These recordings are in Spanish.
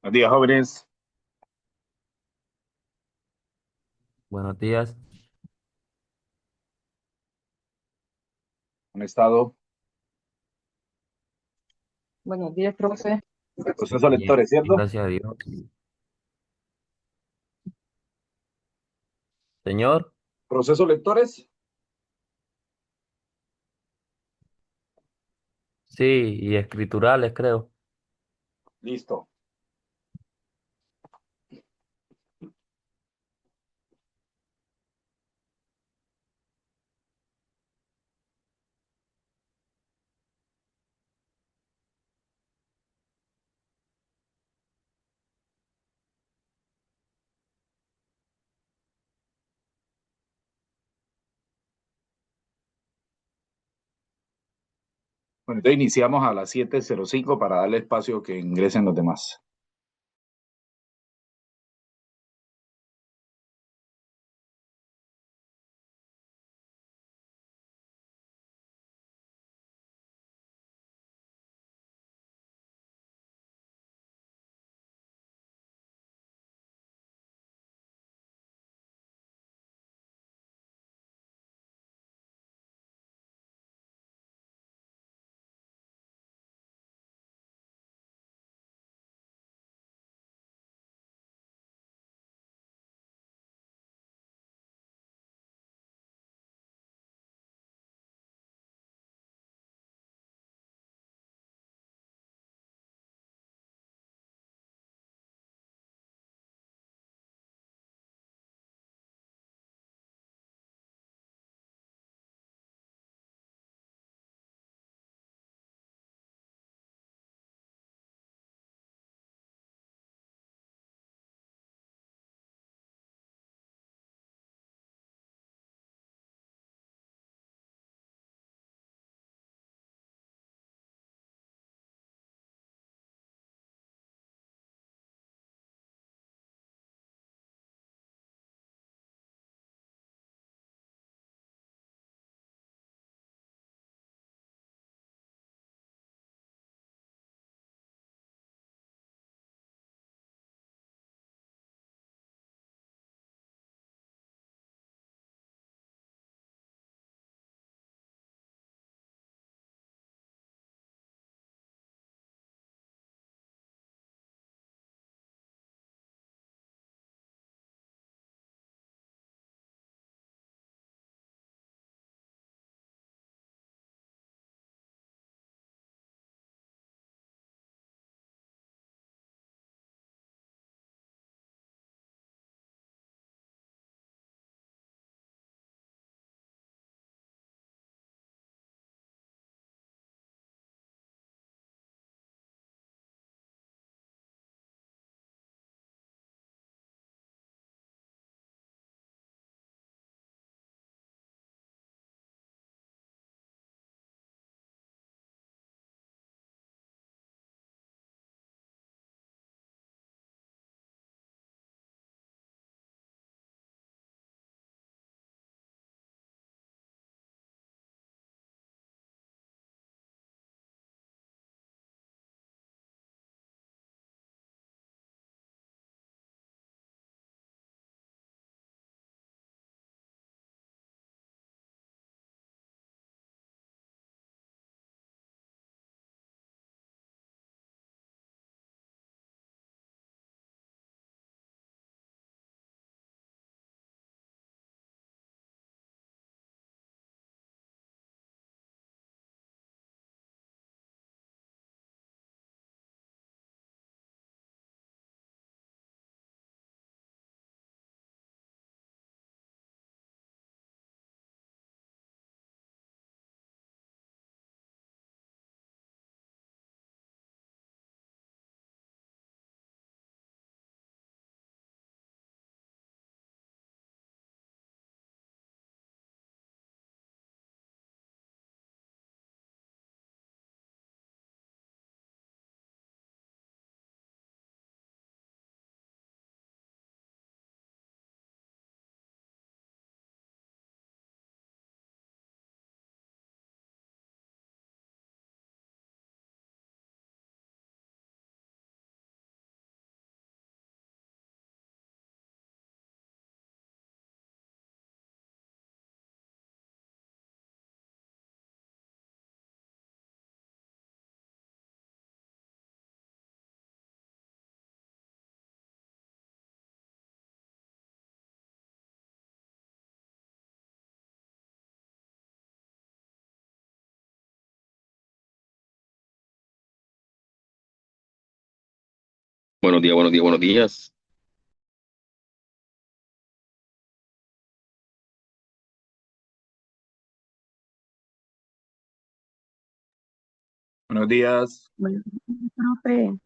Buenos días, jóvenes. Buenos días. Han estado Buenos días, profe. el proceso de Bien, lectores, ¿cierto? gracias a Dios. Señor, Proceso de lectores. sí, y escriturales, creo. Listo. Bueno, entonces iniciamos a las 7:05 para darle espacio que ingresen los demás. Buenos días, buenos días, buenos días. Buenos días. Bueno, profe,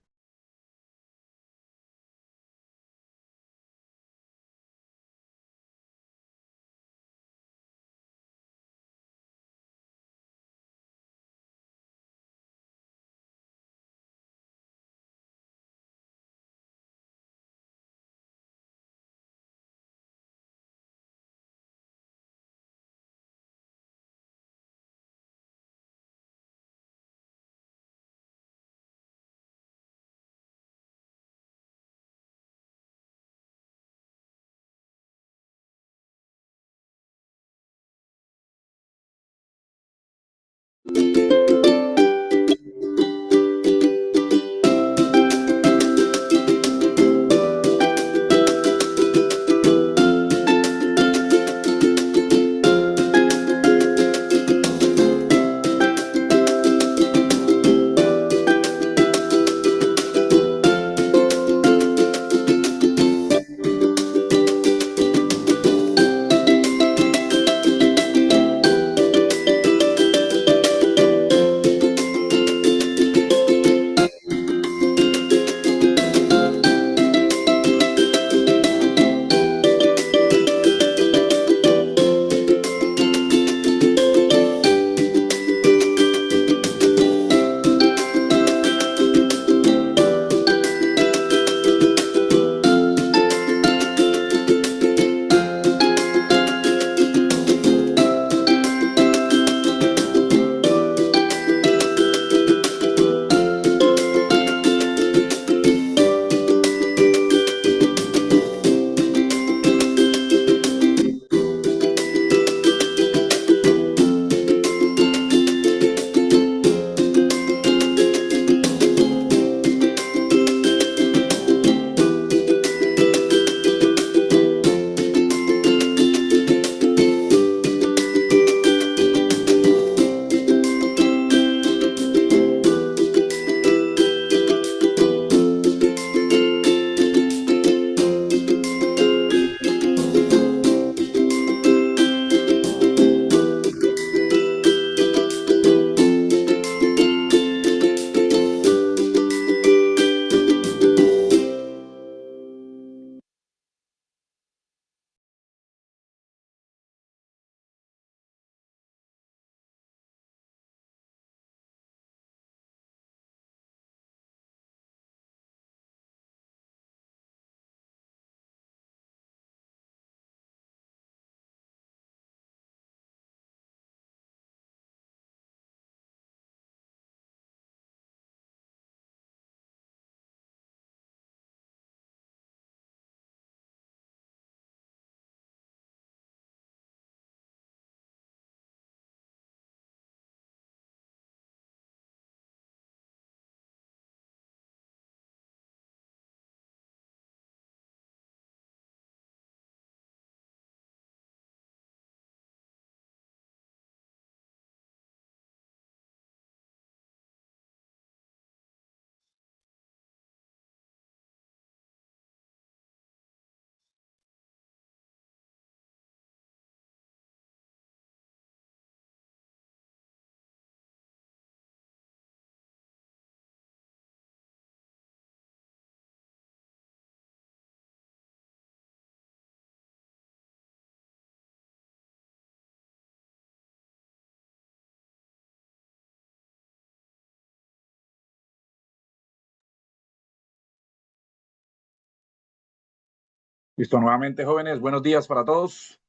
Listo, nuevamente, jóvenes. Buenos días para todos.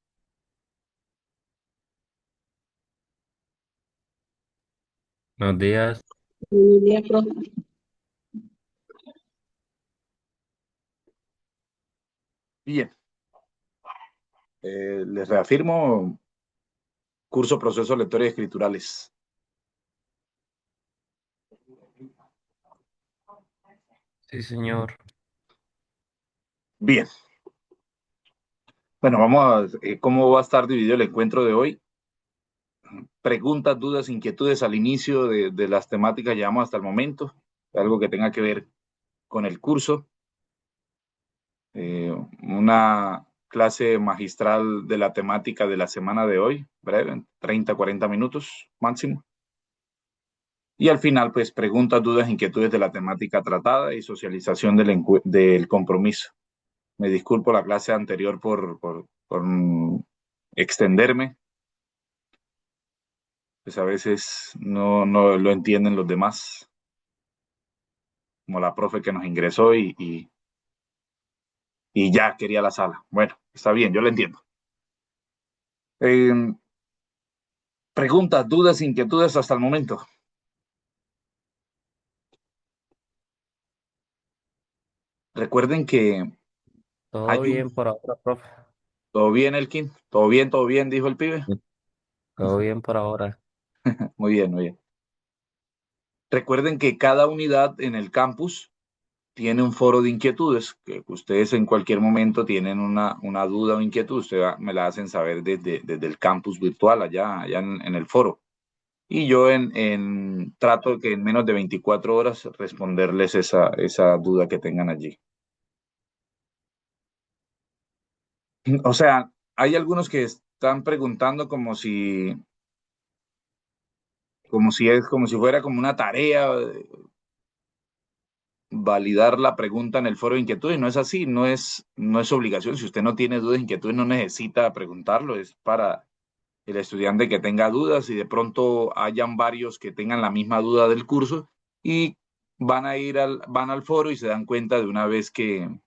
Buenos días. Buenos días, profe. Bien. Les reafirmo, curso procesos lectores y escriturales. Sí, señor. Bien. Bueno, vamos a cómo va a estar dividido el encuentro de hoy. Preguntas, dudas, inquietudes al inicio de las temáticas que llevamos hasta el momento. Algo que tenga que ver con el curso. una clase magistral de la temática de la semana de hoy, breve, 30, 40 minutos máximo. Y al final, pues, preguntas, dudas, inquietudes de la temática tratada y socialización del compromiso. Me disculpo la clase anterior por extenderme, pues a veces no lo entienden los demás, como la profe que nos ingresó y ya quería la sala. Bueno, está bien, yo lo entiendo. Preguntas, dudas, inquietudes hasta el momento. Recuerden que hay Todo bien por ahora, profe. ¿Todo bien, Elkin? Todo bien, dijo el pibe. Todo bien por ahora. Muy bien, muy bien. Recuerden que cada unidad en el campus tiene un foro de inquietudes, que ustedes en cualquier momento tienen una duda o inquietud, me la hacen saber desde el campus virtual, allá en el foro. Y yo trato de que en menos de 24 horas responderles esa duda que tengan allí. O sea, hay algunos que están preguntando como si fuera como una tarea, validar la pregunta en el foro de inquietudes. No es así, no es obligación. Si usted no tiene dudas, inquietudes, no necesita preguntarlo. Es para el estudiante que tenga dudas y de pronto hayan varios que tengan la misma duda del curso y van al foro y se dan cuenta de una vez que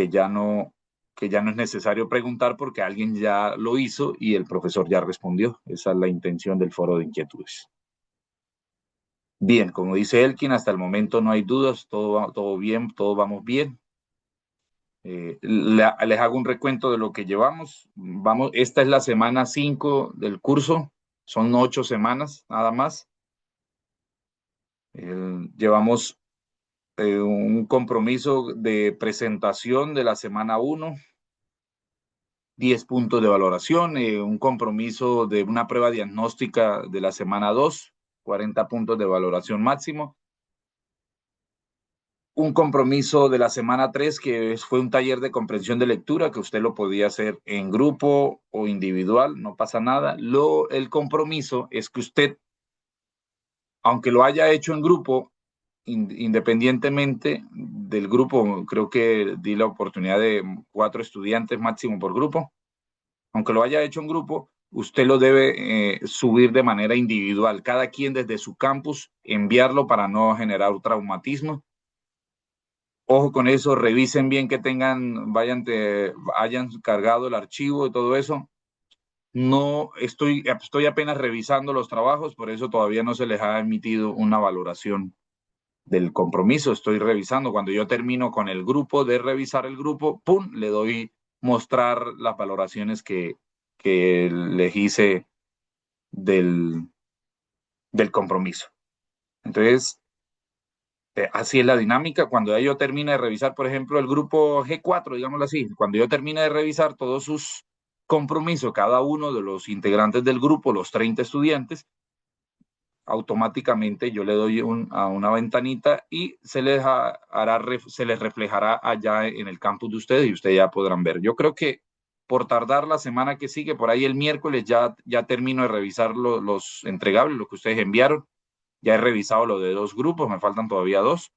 ya no es necesario preguntar porque alguien ya lo hizo y el profesor ya respondió. Esa es la intención del foro de inquietudes. Bien, como dice Elkin, hasta el momento no hay dudas, todo bien, todos vamos bien. Les hago un recuento de lo que llevamos. Esta es la semana 5 del curso, son 8 semanas nada más. Llevamos un compromiso de presentación de la semana 1, 10 puntos de valoración, un compromiso de una prueba diagnóstica de la semana 2, 40 puntos de valoración máximo. Un compromiso de la semana 3, que fue un taller de comprensión de lectura, que usted lo podía hacer en grupo o individual, no pasa nada. El compromiso es que usted, aunque lo haya hecho en grupo, independientemente del grupo, creo que di la oportunidad de 4 estudiantes máximo por grupo, aunque lo haya hecho en grupo, usted lo debe subir de manera individual, cada quien desde su campus, enviarlo para no generar traumatismo. Ojo con eso, revisen bien que hayan cargado el archivo y todo eso. No estoy apenas revisando los trabajos, por eso todavía no se les ha emitido una valoración del compromiso. Estoy revisando. Cuando yo termino con el grupo de revisar el grupo, ¡pum!, le doy mostrar las valoraciones que les hice del compromiso. Entonces, así es la dinámica. Cuando yo termine de revisar, por ejemplo, el grupo G4, digámoslo así, cuando yo termine de revisar todos sus compromisos, cada uno de los integrantes del grupo, los 30 estudiantes, automáticamente yo le doy a una ventanita y se les reflejará allá en el campus de ustedes y ustedes ya podrán ver. Yo creo que por tardar la semana que sigue, por ahí el miércoles, ya termino de revisar los entregables, lo que ustedes enviaron. Ya he revisado lo de 2 grupos, me faltan todavía 2.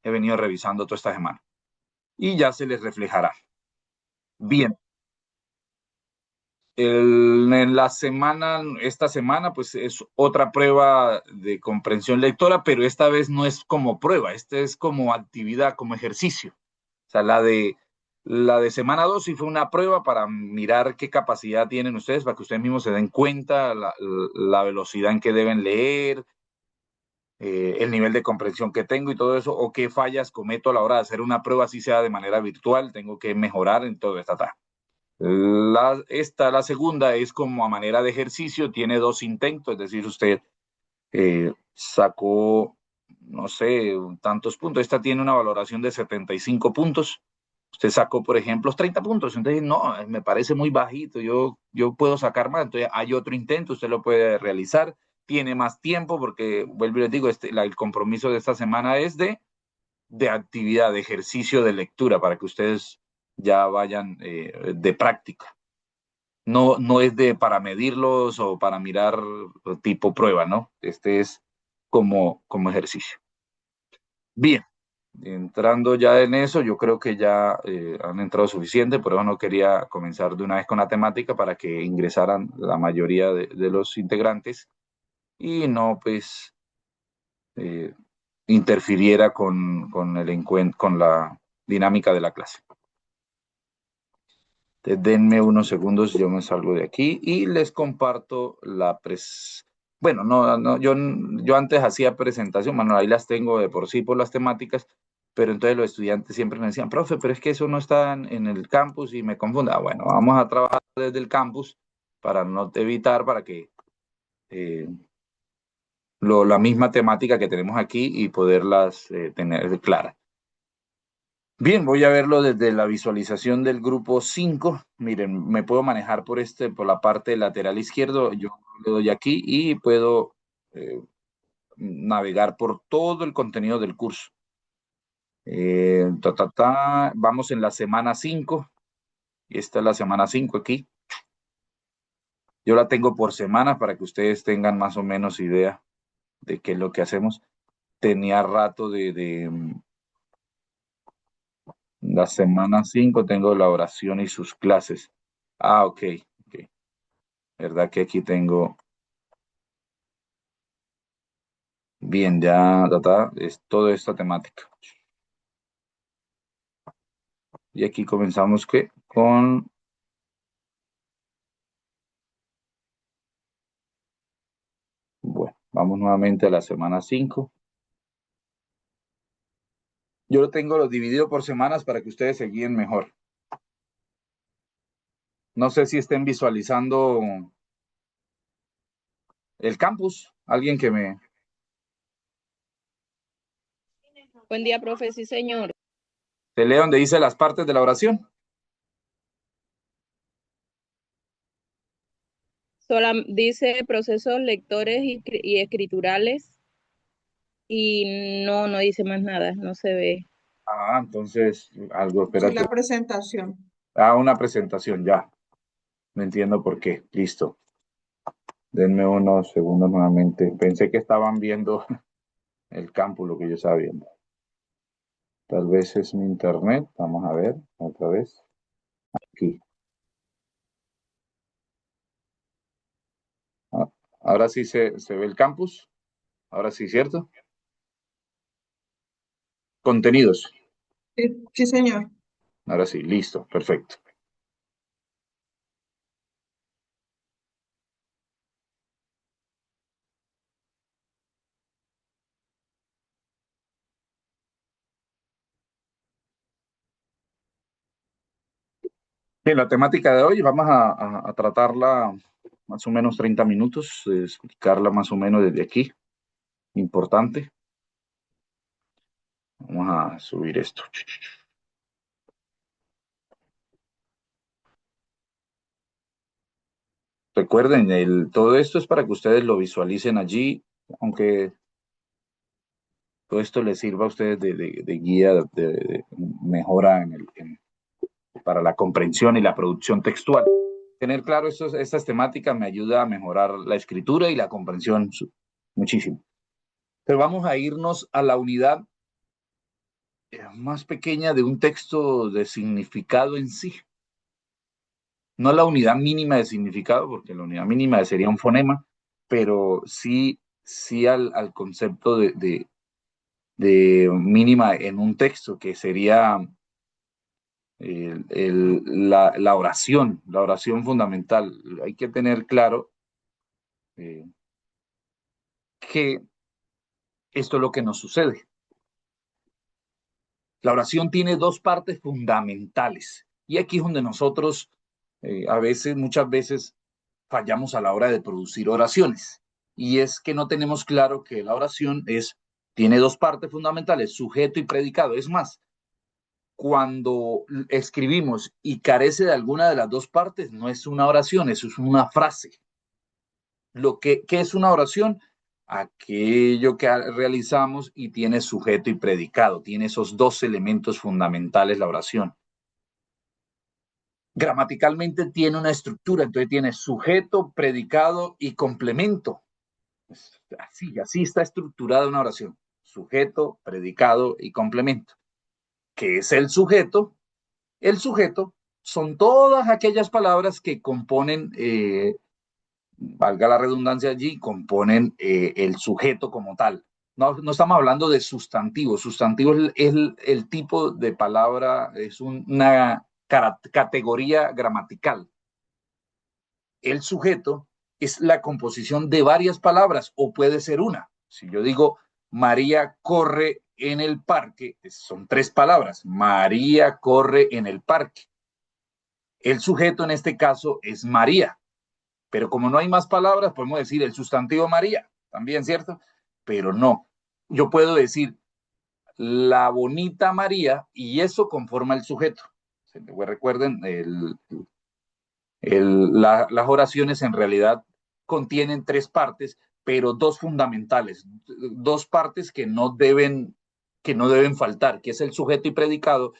He venido revisando toda esta semana. Y ya se les reflejará. Bien. Esta semana, pues es otra prueba de comprensión lectora, pero esta vez no es como prueba, esta es como actividad, como ejercicio. O sea, la de semana 2 sí fue una prueba para mirar qué capacidad tienen ustedes, para que ustedes mismos se den cuenta la velocidad en que deben leer, el nivel de comprensión que tengo y todo eso, o qué fallas cometo a la hora de hacer una prueba, así sea de manera virtual, tengo que mejorar en todo esta etapa. La segunda es como a manera de ejercicio, tiene 2 intentos, es decir, usted sacó, no sé, tantos puntos. Esta tiene una valoración de 75 puntos. Usted sacó, por ejemplo, 30 puntos. Entonces, no, me parece muy bajito, yo puedo sacar más. Entonces, hay otro intento, usted lo puede realizar. Tiene más tiempo porque, vuelvo y les digo, el compromiso de esta semana es de de actividad, de ejercicio de lectura para que ustedes ya vayan de práctica. No, no es para medirlos o para mirar tipo prueba, ¿no? Este es como ejercicio. Bien, entrando ya en eso, yo creo que ya han entrado suficiente, por eso no quería comenzar de una vez con la temática para que ingresaran la mayoría de los integrantes y no, pues, eh, interfiriera con el encuentro, con la dinámica de la clase. Entonces, denme unos segundos, yo me salgo de aquí y les comparto Bueno, no, yo antes hacía presentación, bueno, ahí las tengo de por sí por las temáticas, pero entonces los estudiantes siempre me decían, profe, pero es que eso no está en el campus y me confunde. Bueno, vamos a trabajar desde el campus para no evitar, para que la misma temática que tenemos aquí y poderlas tener claras. Bien, voy a verlo desde la visualización del grupo 5. Miren, me puedo manejar por la parte lateral izquierdo. Yo le doy aquí y puedo navegar por todo el contenido del curso. Vamos en la semana 5. Y esta es la semana 5 aquí. Yo la tengo por semanas para que ustedes tengan más o menos idea de qué es lo que hacemos. Tenía rato de la semana 5 tengo la oración y sus clases. Ok. ¿Verdad que aquí tengo? Bien, ya es toda esta temática. Y aquí comenzamos con... Bueno, vamos nuevamente a la semana 5. Yo lo tengo dividido por semanas para que ustedes se guíen mejor. No sé si estén visualizando el campus. Alguien que me... Buen día, profe. Sí, señor. ¿Se lee donde dice las partes de la oración? Dice procesos lectores y escriturales y no dice más nada, no se ve. Entonces, algo, Sí, espérate. la presentación. Una presentación, ya. No entiendo por qué. Listo. Denme unos segundos nuevamente. Pensé que estaban viendo el campus, lo que yo estaba viendo. Tal vez es mi internet. Vamos a ver otra vez. Aquí. Ahora sí se ve el campus. Ahora sí, ¿cierto? Contenidos. Sí, señor. Ahora sí, listo, perfecto. Bien, la temática de hoy vamos a tratarla más o menos 30 minutos, explicarla más o menos desde aquí. Importante. Vamos a subir esto. Recuerden, todo esto es para que ustedes lo visualicen allí, aunque todo esto les sirva a ustedes de guía, de mejora para la comprensión y la producción textual. Tener claro estas temáticas me ayuda a mejorar la escritura y la comprensión muchísimo. Pero vamos a irnos a la unidad más pequeña de un texto de significado en sí. No la unidad mínima de significado, porque la unidad mínima sería un fonema, pero sí al concepto de mínima en un texto, que sería la oración fundamental. Hay que tener claro que esto es lo que nos sucede. La oración tiene dos partes fundamentales y aquí es donde nosotros muchas veces fallamos a la hora de producir oraciones, y es que no tenemos claro que la oración tiene dos partes fundamentales, sujeto y predicado. Es más, cuando escribimos y carece de alguna de las dos partes, no es una oración, eso es una frase. ¿Qué es una oración? aquello que realizamos y tiene sujeto y predicado. Tiene esos dos elementos fundamentales la oración. Gramaticalmente tiene una estructura, entonces tiene sujeto, predicado y complemento. Así está estructurada una oración. Sujeto, predicado y complemento. ¿Qué es el sujeto? El sujeto son todas aquellas palabras que componen, valga la redundancia allí, componen el sujeto como tal. No estamos hablando de sustantivo. Sustantivo es el tipo de palabra, es una categoría gramatical. El sujeto es la composición de varias palabras o puede ser una. Si yo digo María corre en el parque, son tres palabras. María corre en el parque. El sujeto en este caso es María, pero como no hay más palabras, podemos decir el sustantivo María, también, ¿cierto? Pero no. Yo puedo decir la bonita María y eso conforma el sujeto. Recuerden, las oraciones en realidad contienen tres partes, pero dos fundamentales, dos partes que no deben faltar, que es el sujeto y predicado,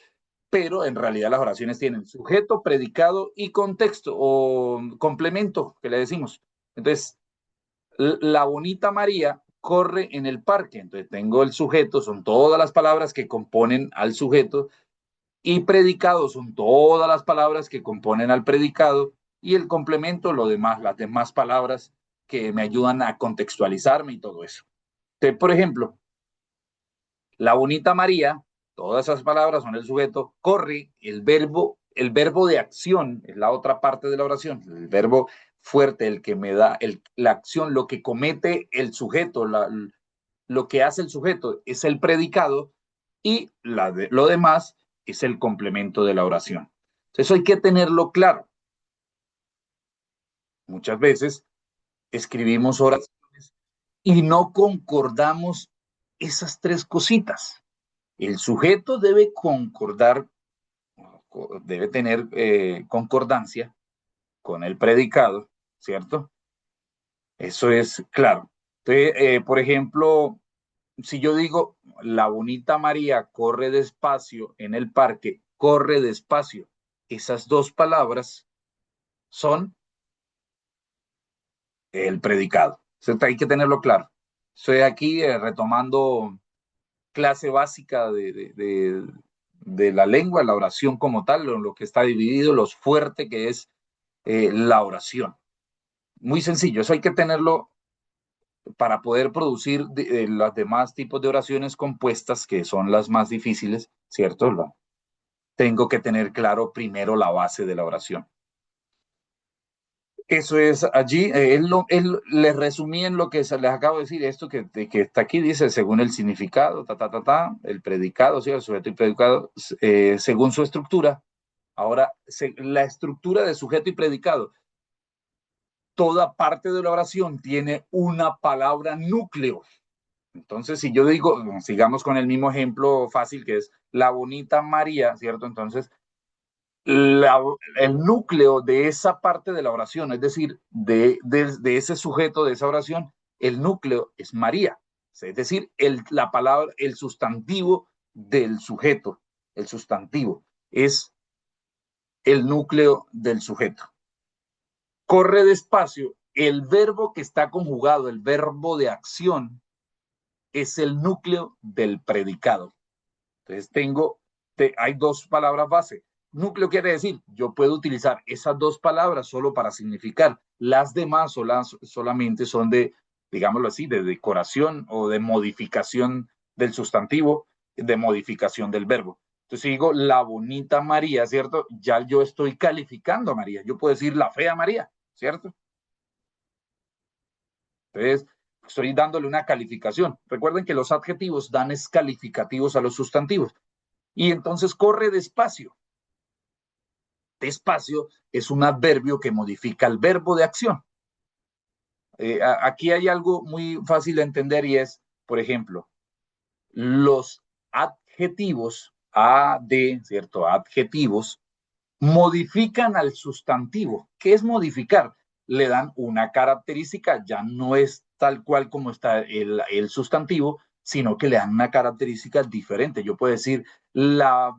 pero en realidad las oraciones tienen sujeto, predicado y contexto o complemento, que le decimos. Entonces, la bonita María corre en el parque, entonces tengo el sujeto, son todas las palabras que componen al sujeto, y predicado son todas las palabras que componen al predicado, y el complemento, lo demás, las demás palabras que me ayudan a contextualizarme y todo eso. Entonces, por ejemplo, la bonita María, todas esas palabras son el sujeto, corre, el verbo de acción es la otra parte de la oración, el verbo fuerte, el que me da la acción, lo que comete el sujeto, lo que hace el sujeto es el predicado y lo demás es el complemento de la oración. Entonces hay que tenerlo claro. Muchas veces escribimos oraciones y no concordamos esas tres cositas. El sujeto debe concordar, debe tener concordancia con el predicado, ¿cierto? Eso es claro. Entonces, por ejemplo, si yo digo, la bonita María corre despacio en el parque, corre despacio, esas dos palabras son el predicado. Eso hay que tenerlo claro. Estoy aquí retomando clase básica de la lengua, la oración como tal, lo que está dividido, lo fuerte que es la oración. Muy sencillo, eso hay que tenerlo para poder producir los demás tipos de oraciones compuestas, que son las más difíciles, ¿cierto? Tengo que tener claro primero la base de la oración. Eso es allí, les resumí en lo que les acabo de decir, esto que está aquí, dice, según el significado, el predicado, ¿sí? El sujeto y predicado, según su estructura. Ahora, la estructura de sujeto y predicado, toda parte de la oración tiene una palabra núcleo. Entonces, si yo digo, sigamos con el mismo ejemplo fácil que es la bonita María, ¿cierto? Entonces, el núcleo de esa parte de la oración, es decir, de ese sujeto de esa oración, el núcleo es María. Es decir, la palabra, el sustantivo del sujeto, el sustantivo es el núcleo del sujeto. Corre despacio, el verbo que está conjugado, el verbo de acción, es el núcleo del predicado. Entonces hay dos palabras base. Núcleo quiere decir, yo puedo utilizar esas dos palabras solo para significar. Las demás solamente son de, digámoslo así, de decoración o de modificación del sustantivo, de modificación del verbo. Entonces, si digo la bonita María, ¿cierto? Ya yo estoy calificando a María. Yo puedo decir la fea María, ¿cierto? Entonces, estoy dándole una calificación. Recuerden que los adjetivos dan calificativos a los sustantivos. Y entonces corre despacio. Despacio es un adverbio que modifica el verbo de acción. Aquí hay algo muy fácil de entender y es, por ejemplo, los adjetivos, ¿cierto? Adjetivos modifican al sustantivo. ¿Qué es modificar? Le dan una característica, ya no es tal cual como está el sustantivo, sino que le dan una característica diferente. Yo puedo decir la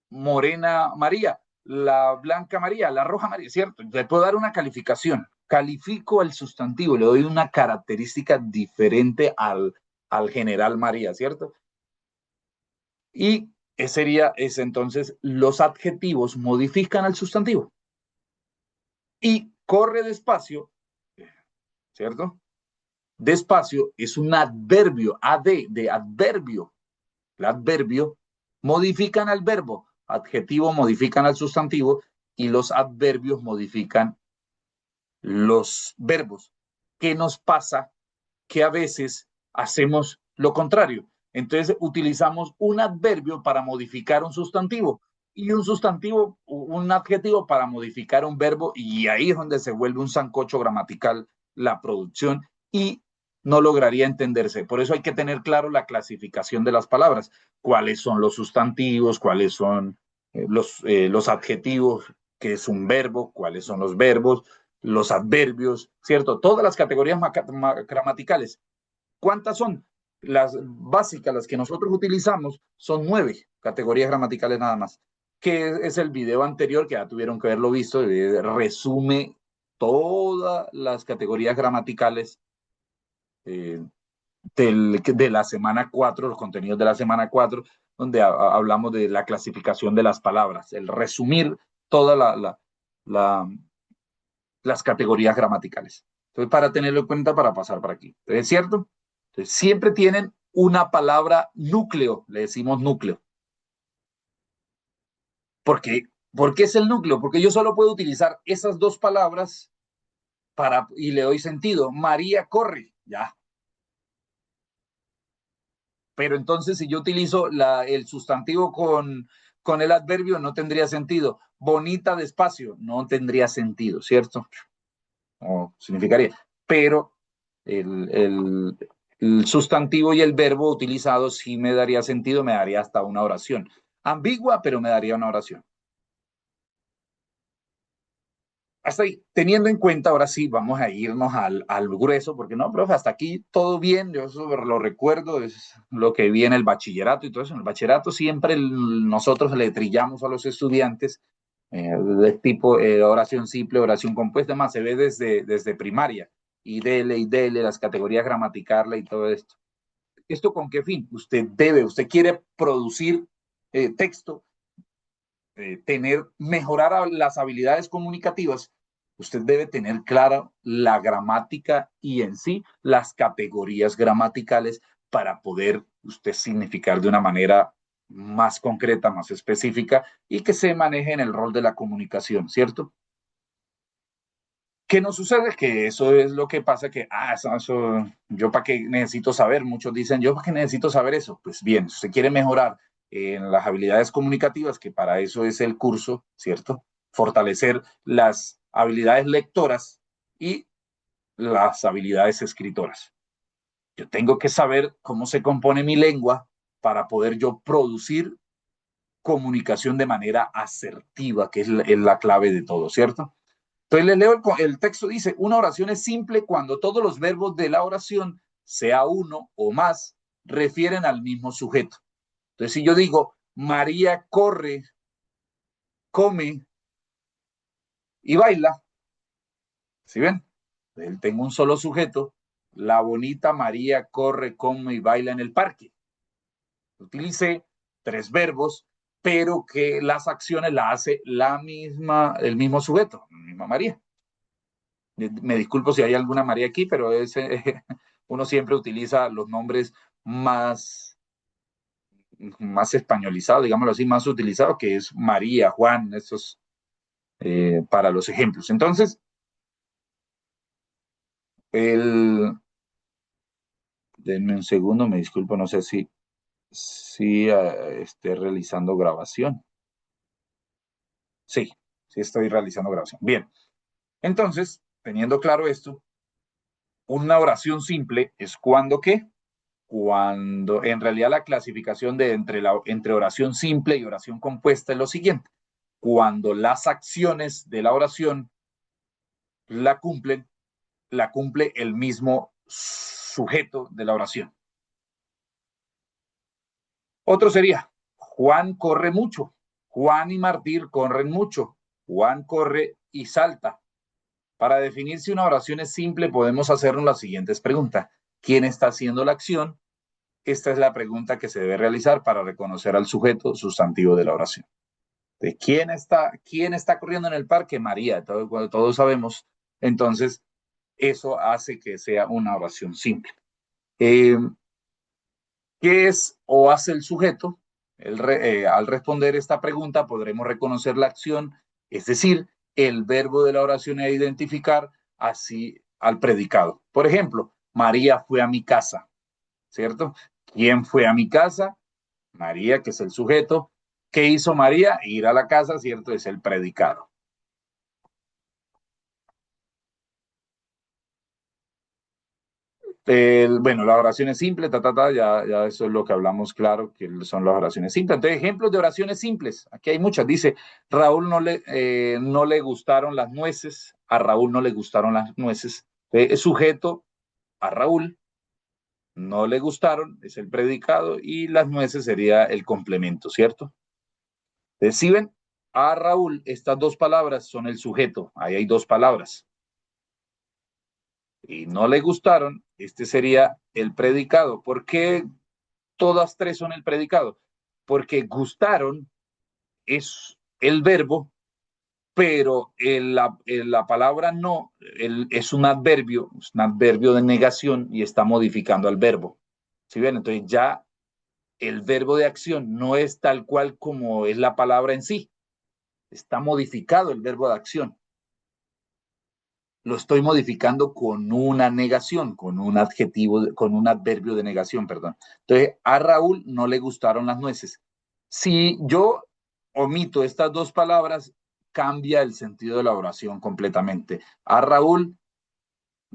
morena María, la blanca María, la roja María, ¿cierto? Le puedo dar una calificación. Califico el sustantivo, le doy una característica diferente al general María, ¿cierto? Y es entonces los adjetivos modifican al sustantivo. Y corre despacio, ¿cierto? Despacio es un adverbio, de adverbio. El adverbio modifican al verbo, adjetivo modifican al sustantivo y los adverbios modifican los verbos. ¿Qué nos pasa? Que a veces hacemos lo contrario. Entonces utilizamos un adverbio para modificar un sustantivo y un sustantivo, un adjetivo para modificar un verbo, y ahí es donde se vuelve un sancocho gramatical la producción y no lograría entenderse. Por eso hay que tener claro la clasificación de las palabras, cuáles son los sustantivos, cuáles son los adjetivos, qué es un verbo, cuáles son los verbos, los adverbios, ¿cierto? Todas las categorías gramaticales. ¿Cuántas son? Las básicas, las que nosotros utilizamos, son 9 categorías gramaticales nada más, que es el video anterior, que ya tuvieron que haberlo visto, resume todas las categorías gramaticales de la semana 4, los contenidos de la semana 4, donde hablamos de la clasificación de las palabras, el resumir todas las categorías gramaticales. Entonces, para tenerlo en cuenta, para pasar por aquí. Entonces, ¿es cierto? Entonces, siempre tienen una palabra núcleo, le decimos núcleo. ¿Por qué? ¿Por qué es el núcleo? Porque yo solo puedo utilizar esas dos palabras y le doy sentido. María corre, ya. Pero entonces, si yo utilizo el sustantivo con el adverbio, no tendría sentido. Bonita despacio, no tendría sentido, ¿cierto? No significaría. Pero el sustantivo y el verbo utilizado sí me daría sentido, me daría hasta una oración. Ambigua, pero me daría una oración. Hasta ahí, teniendo en cuenta, ahora sí, vamos a irnos al grueso, porque no, profe, hasta aquí todo bien, yo eso lo recuerdo, es lo que vi en el bachillerato y todo eso. En el bachillerato siempre nosotros le trillamos a los estudiantes de tipo oración simple, oración compuesta, más se ve desde primaria, y dele, las categorías gramaticales y todo esto. ¿Esto con qué fin? Usted quiere producir texto, mejorar las habilidades comunicativas, usted debe tener clara la gramática y en sí las categorías gramaticales para poder usted significar de una manera más concreta, más específica y que se maneje en el rol de la comunicación, ¿cierto? ¿Qué nos sucede? Que eso es lo que pasa, que, yo para qué necesito saber, muchos dicen, yo para qué necesito saber eso. Pues bien, si usted quiere mejorar en las habilidades comunicativas, que para eso es el curso, ¿cierto? Fortalecer las habilidades lectoras y las habilidades escritoras. Yo tengo que saber cómo se compone mi lengua para poder yo producir comunicación de manera asertiva, que es la clave de todo, ¿cierto? Entonces les leo el texto, dice, una oración es simple cuando todos los verbos de la oración, sea uno o más, refieren al mismo sujeto. Entonces si yo digo, María corre, come y baila, ¿sí ven? Tengo un solo sujeto, la bonita María corre, come y baila en el parque. Utilicé 3 verbos, pero que las acciones las hace el mismo sujeto, la misma María. Me disculpo si hay alguna María aquí, pero uno siempre utiliza los nombres más españolizados, digámoslo así, más utilizados, que es María, Juan, estos para los ejemplos. Entonces, denme un segundo, me disculpo, no sé si esté realizando grabación. Sí, sí estoy realizando grabación. Bien, entonces, teniendo claro esto, una oración simple es cuando en realidad la clasificación entre oración simple y oración compuesta es lo siguiente: cuando las acciones de la oración la cumple sujeto de la oración. Otro sería, Juan corre mucho. Juan y Martín corren mucho. Juan corre y salta. Para definir si una oración es simple, podemos hacernos las siguientes preguntas. ¿Quién está haciendo la acción? Esta es la pregunta que se debe realizar para reconocer al sujeto sustantivo de la oración. ¿De quién está corriendo en el parque? María, todos sabemos. Entonces, eso hace que sea una oración simple. ¿Qué es o hace el sujeto? Al responder esta pregunta podremos reconocer la acción, es decir, el verbo de la oración e identificar así al predicado. Por ejemplo, María fue a mi casa, ¿cierto? ¿Quién fue a mi casa? María, que es el sujeto. ¿Qué hizo María? Ir a la casa, ¿cierto? Es el predicado. Bueno, la oración es simple, ya eso es lo que hablamos, claro, que son las oraciones simples. Entonces, ejemplos de oraciones simples. Aquí hay muchas. Dice, Raúl no le gustaron las nueces. A Raúl no le gustaron las nueces. Sujeto a Raúl, no le gustaron, es el predicado, y las nueces sería el complemento, ¿cierto? Entonces, si ven, a Raúl, estas dos palabras son el sujeto. Ahí hay dos palabras. Y no le gustaron, este sería el predicado. ¿Por qué todas tres son el predicado? Porque gustaron es el verbo, pero la palabra no es un adverbio de negación y está modificando al verbo. ¿Sí ven? Entonces ya el verbo de acción no es tal cual como es la palabra en sí. Está modificado el verbo de acción. Lo estoy modificando con una negación, con un adjetivo, con un adverbio de negación, perdón. Entonces, a Raúl no le gustaron las nueces. Si yo omito estas dos palabras, cambia el sentido de la oración completamente. A Raúl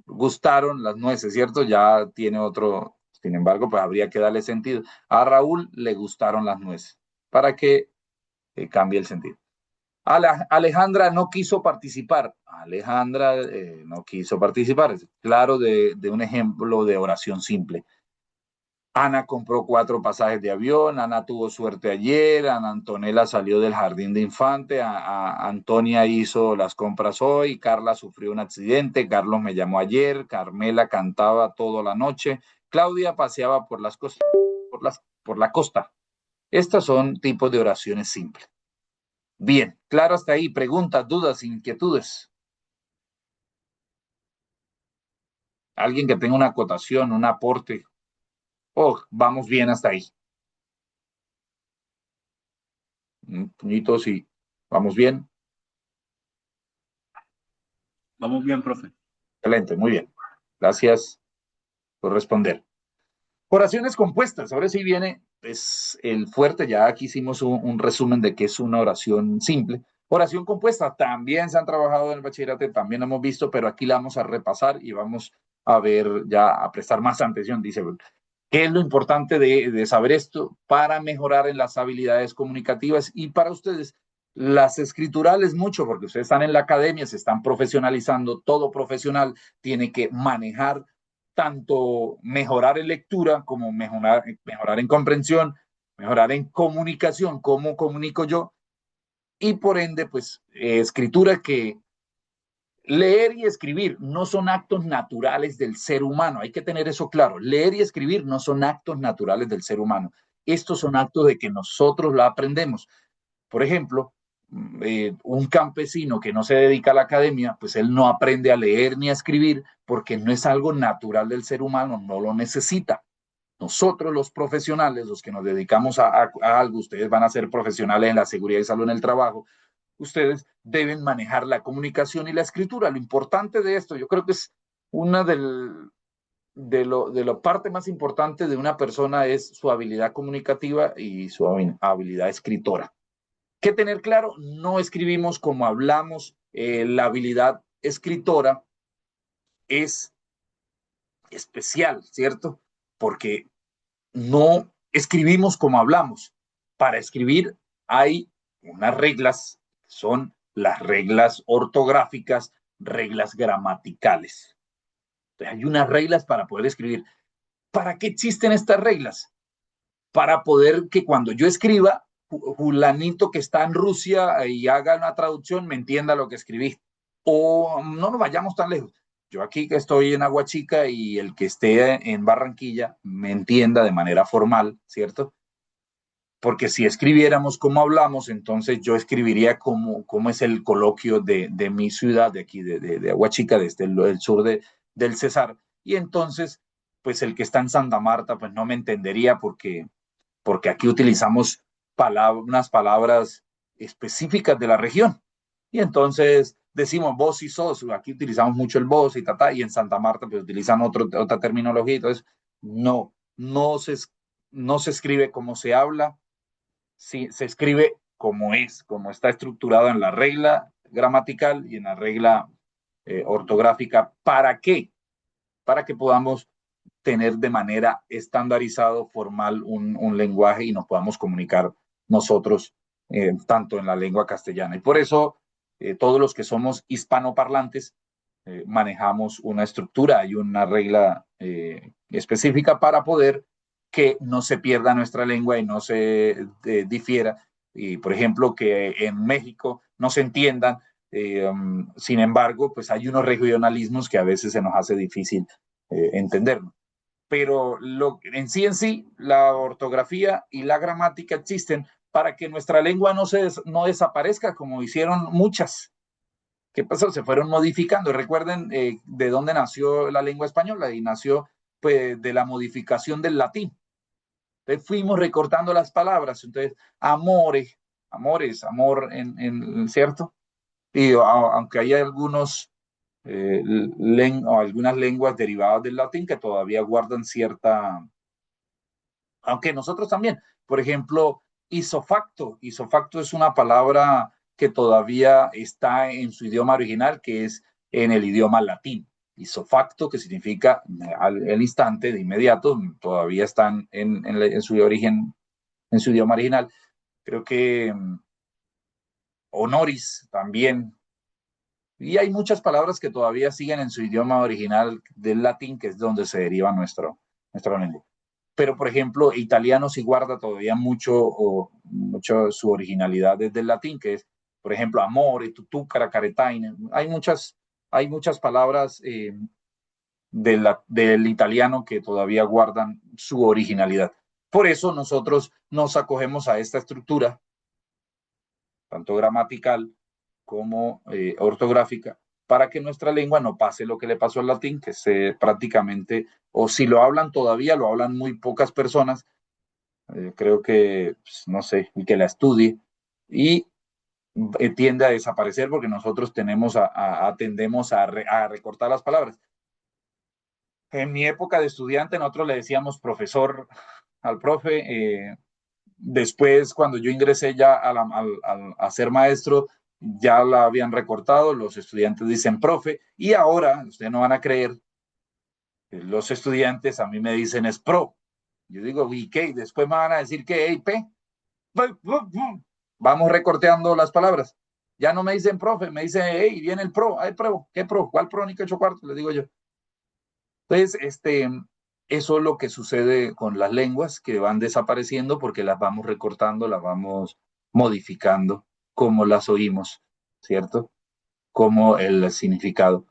gustaron las nueces, ¿cierto? Ya tiene otro, sin embargo, pues habría que darle sentido. A Raúl le gustaron las nueces, para que cambie el sentido. Alejandra no quiso participar. Alejandra no quiso participar. Es claro de un ejemplo de oración simple. Ana compró 4 pasajes de avión. Ana tuvo suerte ayer. Ana Antonella salió del jardín de infante. Antonia hizo las compras hoy. Carla sufrió un accidente. Carlos me llamó ayer. Carmela cantaba toda la noche. Claudia paseaba por la costa. Estos son tipos de oraciones simples. Bien, claro hasta ahí. Preguntas, dudas, inquietudes. Alguien que tenga una acotación, un aporte. Vamos bien hasta ahí. Un puñito, sí. ¿Vamos bien? Vamos bien, profe. Excelente, muy bien. Gracias por responder. Oraciones compuestas. Ahora sí viene es el fuerte. Ya aquí hicimos un resumen de qué es una oración simple. Oración compuesta. También se han trabajado en el bachillerato, también hemos visto, pero aquí la vamos a repasar y vamos a ver ya, a prestar más atención. Dice, ¿qué es lo importante de saber esto para mejorar en las habilidades comunicativas? Y para ustedes, las escriturales mucho, porque ustedes están en la academia, se están profesionalizando, todo profesional tiene que manejar tanto mejorar en lectura como mejorar en comprensión, mejorar en comunicación, cómo comunico yo, y por ende, pues, escritura que leer y escribir no son actos naturales del ser humano, hay que tener eso claro. Leer y escribir no son actos naturales del ser humano. Estos son actos de que nosotros la aprendemos. Por ejemplo, un campesino que no se dedica a la academia, pues él no aprende a leer ni a escribir porque no es algo natural del ser humano, no lo necesita. Nosotros los profesionales, los que nos dedicamos a algo, ustedes van a ser profesionales en la seguridad y salud en el trabajo, ustedes deben manejar la comunicación y la escritura. Lo importante de esto, yo creo que es una de la parte más importante de una persona es su habilidad comunicativa y su habilidad escritora. ¿Qué tener claro? No escribimos como hablamos. La habilidad escritora es especial, ¿cierto? Porque no escribimos como hablamos. Para escribir hay unas reglas, son las reglas ortográficas, reglas gramaticales. Entonces, hay unas reglas para poder escribir. ¿Para qué existen estas reglas? Para poder que cuando yo escriba, Julanito que está en Rusia y haga una traducción me entienda lo que escribí. O no nos vayamos tan lejos. Yo aquí que estoy en Aguachica y el que esté en Barranquilla me entienda de manera formal, ¿cierto? Porque si escribiéramos como hablamos, entonces yo escribiría como es el coloquio de mi ciudad, de aquí, de Aguachica, desde el sur del Cesar. Y entonces, pues el que está en Santa Marta, pues no me entendería porque aquí utilizamos unas palabras específicas de la región. Y entonces decimos vos y sos, aquí utilizamos mucho el vos y tata, y en Santa Marta pues utilizan otra terminología. Entonces, no se escribe como se habla, sí, se escribe como está estructurado en la regla gramatical y en la regla ortográfica. ¿Para qué? Para que podamos tener de manera estandarizado, formal, un lenguaje y nos podamos comunicar nosotros tanto en la lengua castellana. Y por eso todos los que somos hispanoparlantes manejamos una estructura y una regla específica para poder que no se pierda nuestra lengua y no se difiera. Y, por ejemplo, que en México no se entiendan. Sin embargo, pues hay unos regionalismos que a veces se nos hace difícil entenderlo. Pero en sí, la ortografía y la gramática existen para que nuestra lengua no desaparezca como hicieron muchas. ¿Qué pasó? Se fueron modificando. Recuerden de dónde nació la lengua española y nació pues, de la modificación del latín. Entonces fuimos recortando las palabras. Entonces, amores, amor, ¿cierto? Y aunque hay algunas lenguas derivadas del latín que todavía guardan cierta, aunque nosotros también, por ejemplo, isofacto es una palabra que todavía está en su idioma original, que es en el idioma latín. Isofacto, que significa al instante, de inmediato, todavía están en su origen, en su idioma original. Creo que honoris también. Y hay muchas palabras que todavía siguen en su idioma original del latín, que es donde se deriva nuestra lengua. Pero, por ejemplo, italiano sí guarda todavía mucho su originalidad desde el latín, que es, por ejemplo, amore, tutucara, caretaine. Hay muchas palabras del italiano que todavía guardan su originalidad. Por eso nosotros nos acogemos a esta estructura, tanto gramatical como ortográfica, para que nuestra lengua no pase lo que le pasó al latín, que se prácticamente, o si lo hablan todavía, lo hablan muy pocas personas, creo que, pues, no sé, y que la estudie, y tiende a desaparecer porque nosotros tendemos a recortar las palabras. En mi época de estudiante, nosotros le decíamos profesor al profe. Después, cuando yo ingresé ya a ser maestro, ya la habían recortado, los estudiantes dicen profe, y ahora, ustedes no van a creer, los estudiantes a mí me dicen es pro. Yo digo, ¿y qué? Después me van a decir que, hey, P. Vamos recorteando las palabras. Ya no me dicen profe, me dicen, hey, viene el pro, hay pro, ¿qué pro? ¿Cuál pro ni qué 8/4? Les digo yo. Entonces, eso es lo que sucede con las lenguas que van desapareciendo porque las vamos recortando, las vamos modificando como las oímos, ¿cierto? Como el significado.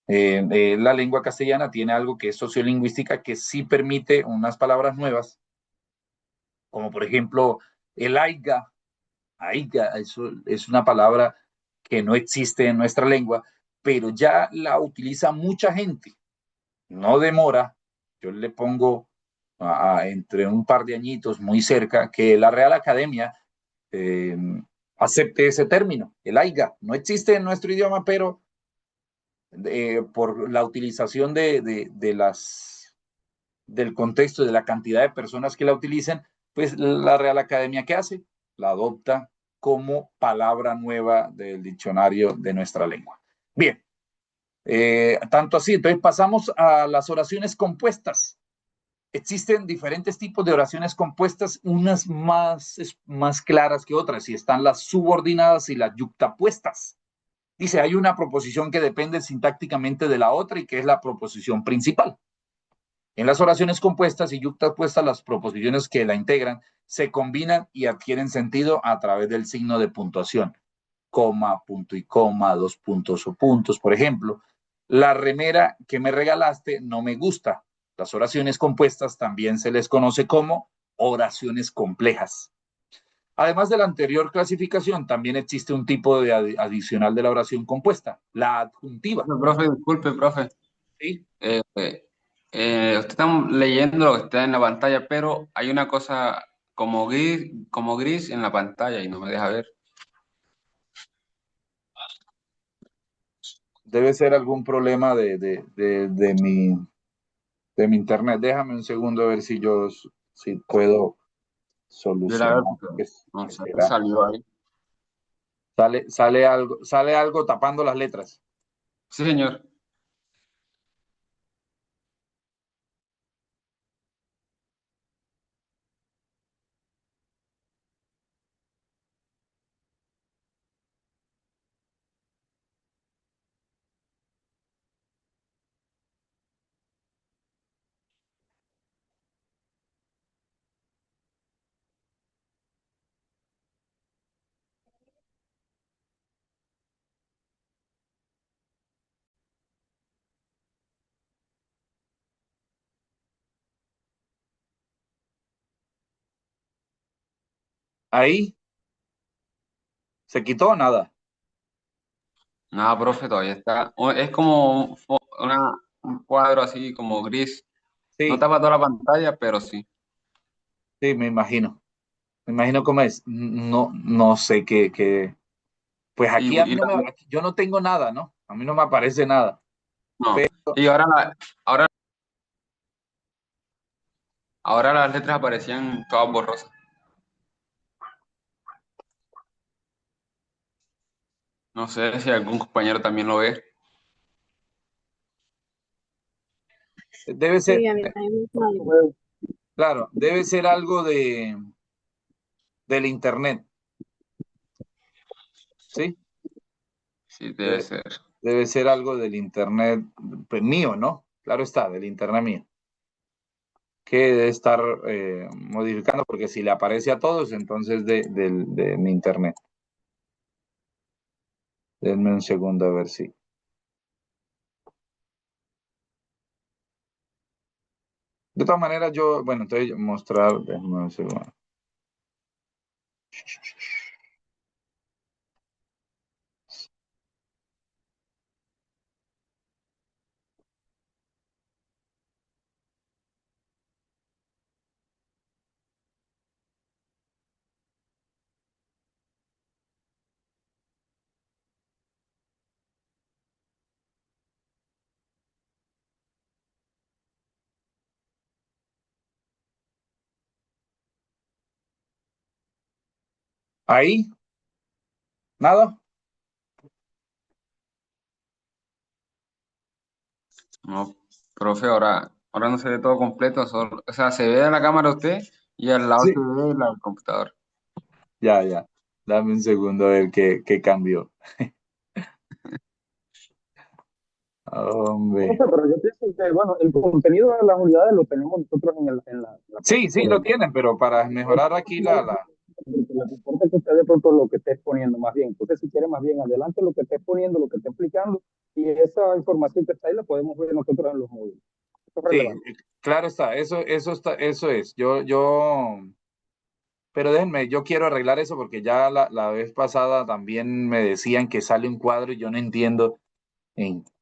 La lengua castellana tiene algo que es sociolingüística que sí permite unas palabras nuevas, como por ejemplo el aiga. Aiga, eso es una palabra que no existe en nuestra lengua, pero ya la utiliza mucha gente. No demora, yo le pongo entre un par de añitos muy cerca que la Real Academia acepte ese término, el aiga. No existe en nuestro idioma, pero por la utilización del contexto, de la cantidad de personas que la utilicen, pues la Real Academia, ¿qué hace? La adopta como palabra nueva del diccionario de nuestra lengua. Bien. Tanto así, entonces pasamos a las oraciones compuestas. Existen diferentes tipos de oraciones compuestas, unas más claras que otras, y están las subordinadas y las yuxtapuestas. Dice, hay una proposición que depende sintácticamente de la otra y que es la proposición principal. En las oraciones compuestas y yuxtapuestas, las proposiciones que la integran se combinan y adquieren sentido a través del signo de puntuación. Coma, punto y coma, dos puntos o puntos. Por ejemplo, la remera que me regalaste no me gusta. Las oraciones compuestas también se les conoce como oraciones complejas. Además de la anterior clasificación, también existe un tipo de adicional de la oración compuesta, la adjuntiva. Profe, disculpe, profe. ¿Sí? Usted está leyendo lo que está en la pantalla, pero hay una cosa como gris en la pantalla y no me deja ver. Debe ser algún problema de mi internet. Déjame un segundo a ver si puedo Yo la veo solucionar. porque no sé qué Será? salió ahí. Sale algo tapando las letras. Sí, señor. Ahí se quitó o nada. Nada, profe, todavía está. Es como un cuadro así como gris. No Sí, tapa toda la pantalla, pero sí. sí, me imagino. Me imagino cómo es. No, no sé qué. Pues Y, aquí a mí y no me, yo no tengo nada, ¿no? A mí no me aparece nada. no. Y ahora las letras aparecían todas borrosas. No sé si algún compañero también lo ve. Debe ser, Sí, a mí también me sale. claro, debe ser algo del internet, ¿sí? Sí, debe De- ser. debe ser algo del internet pues, mío, ¿no? Claro está, del internet mío. Que debe estar modificando, porque si le aparece a todos, entonces de mi internet. Denme un segundo a ver si. De todas maneras, bueno, entonces mostrar, déjame un segundo. Ahí, nada. No, profe, ahora no se ve todo completo. O sea, se ve en la cámara usted y al lado se Sí. ve el computador. Ya. Dame un segundo a ver qué cambió. Hombre. Profe, pero yo pienso que, bueno, el contenido de las unidades lo tenemos nosotros en la Sí, plataforma. lo tienen, pero para mejorar aquí Lo que importa es que usted de pronto lo que esté exponiendo más bien. Entonces, si quiere más bien adelante lo que esté exponiendo, lo que esté explicando, y esa información que está ahí la podemos ver nosotros en los módulos. Eso es Sí, relevante. claro está, eso es. Pero déjenme, yo quiero arreglar eso porque ya la vez pasada también me decían que sale un cuadro y yo no entiendo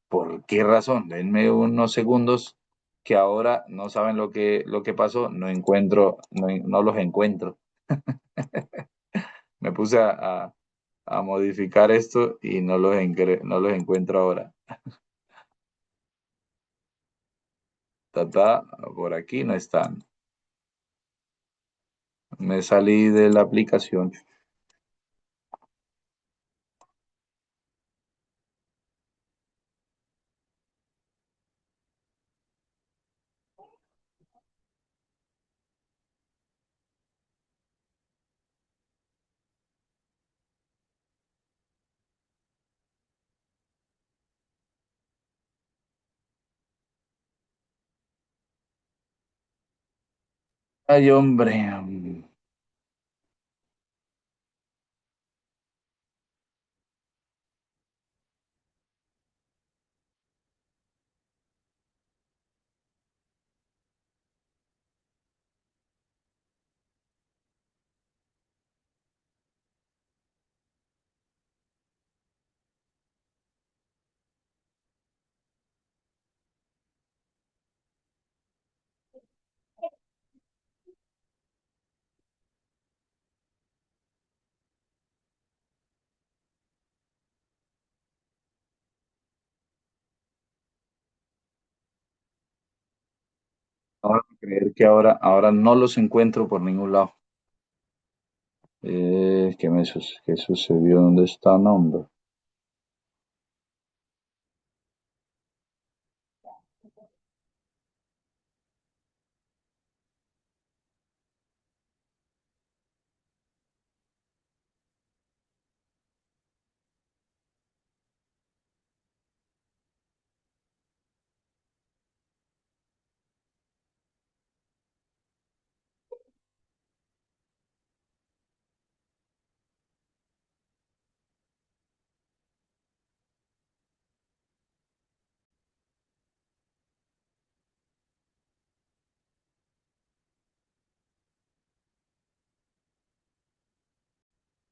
por qué razón. Denme unos segundos que ahora no saben lo que pasó, no encuentro, no los encuentro. Me puse a modificar esto y no los encuentro ahora. Por aquí no están. Me salí de la aplicación. Ay, hombre. No van a creer que ahora no los encuentro por ningún lado. ¿Qué sucedió? ¿Dónde está nombre?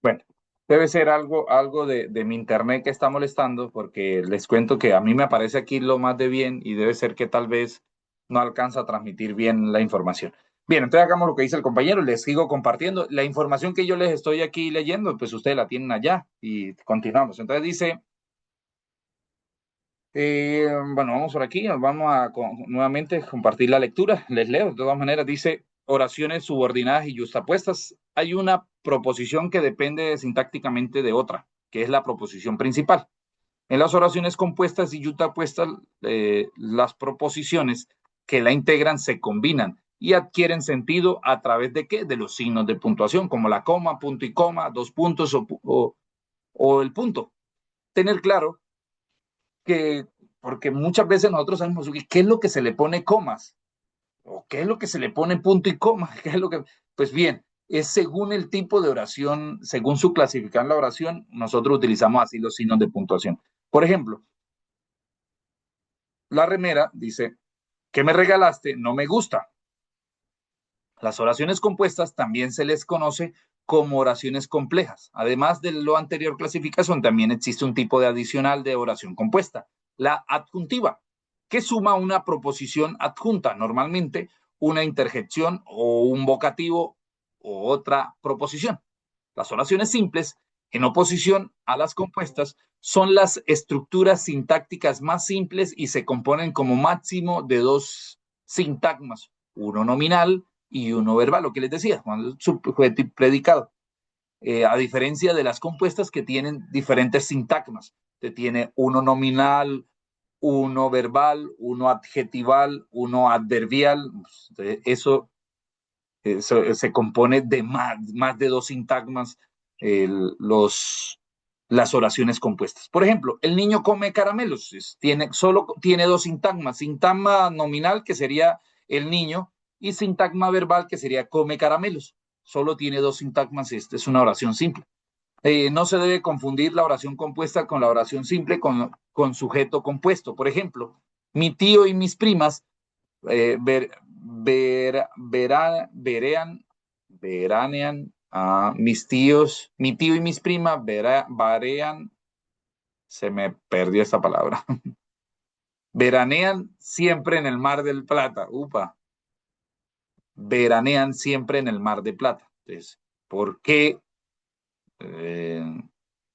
Bueno, debe ser algo de mi internet que está molestando, porque les cuento que a mí me aparece aquí lo más de bien y debe ser que tal vez no alcanza a transmitir bien la información. Bien, entonces hagamos lo que dice el compañero, les sigo compartiendo. La información que yo les estoy aquí leyendo, pues ustedes la tienen allá y continuamos. Entonces dice, bueno, vamos por aquí, vamos a nuevamente compartir la lectura. Les leo, de todas maneras, dice oraciones subordinadas y justapuestas. Hay una proposición que depende sintácticamente de otra, que es la proposición principal. En las oraciones compuestas y yuxtapuestas, las proposiciones que la integran se combinan y adquieren sentido a través de qué? De los signos de puntuación, como la coma, punto y coma, dos puntos o el punto. Tener claro que, porque muchas veces nosotros sabemos qué es lo que se le pone comas, o qué es lo que se le pone punto y coma, qué es lo que, pues bien, es según el tipo de oración, según su clasificación la oración, nosotros utilizamos así los signos de puntuación. Por ejemplo, la remera dice, ¿qué me regalaste? No me gusta. Las oraciones compuestas también se les conoce como oraciones complejas. Además de lo anterior clasificación, también existe un tipo de adicional de oración compuesta, la adjuntiva, que suma una proposición adjunta, normalmente una interjección o un vocativo o otra proposición. Las oraciones simples, en oposición a las compuestas, son las estructuras sintácticas más simples y se componen como máximo de dos sintagmas, uno nominal y uno verbal, lo que les decía, cuando sujeto y predicado. A diferencia de las compuestas que tienen diferentes sintagmas, que tiene uno nominal, uno verbal, uno adjetival, uno adverbial. Eso se compone de más de dos sintagmas, las oraciones compuestas. Por ejemplo, el niño come caramelos, solo tiene dos sintagmas, sintagma nominal, que sería el niño, y sintagma verbal, que sería come caramelos. Solo tiene dos sintagmas, esta es una oración simple. No se debe confundir la oración compuesta con la oración simple con sujeto compuesto. Por ejemplo, mi tío y mis primas veranean a mis tíos, mi tío y mis primas varean, se me perdió esta palabra, veranean siempre en el Mar del Plata, veranean siempre en el Mar de Plata. Entonces, ¿por qué eh,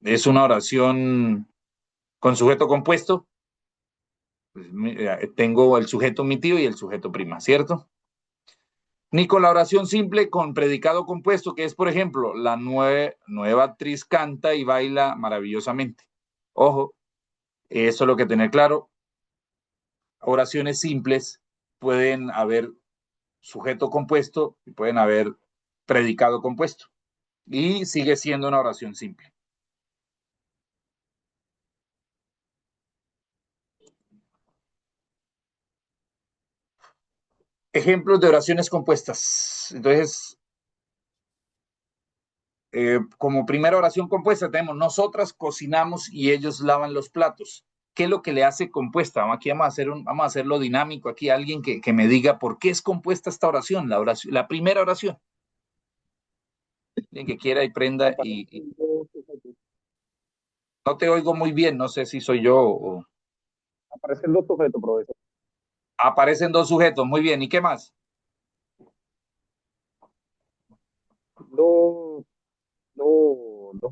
es una oración con sujeto compuesto? Pues, tengo el sujeto mi tío y el sujeto prima, ¿cierto? Ni con la oración simple con predicado compuesto, que es, por ejemplo, la nueva actriz canta y baila maravillosamente. Ojo, eso es lo que tener claro. Oraciones simples pueden haber sujeto compuesto y pueden haber predicado compuesto. Y sigue siendo una oración simple. Ejemplos de oraciones compuestas. Entonces, como primera oración compuesta tenemos: nosotras cocinamos y ellos lavan los platos. ¿Qué es lo que le hace compuesta? Aquí vamos a hacerlo dinámico. Aquí alguien que me diga por qué es compuesta esta oración, la primera oración. Alguien que quiera y prenda y no te oigo muy bien, no sé si soy yo o... Aparecen dos sujetos, profesor. Aparecen dos sujetos, muy bien. ¿Y qué más? Dos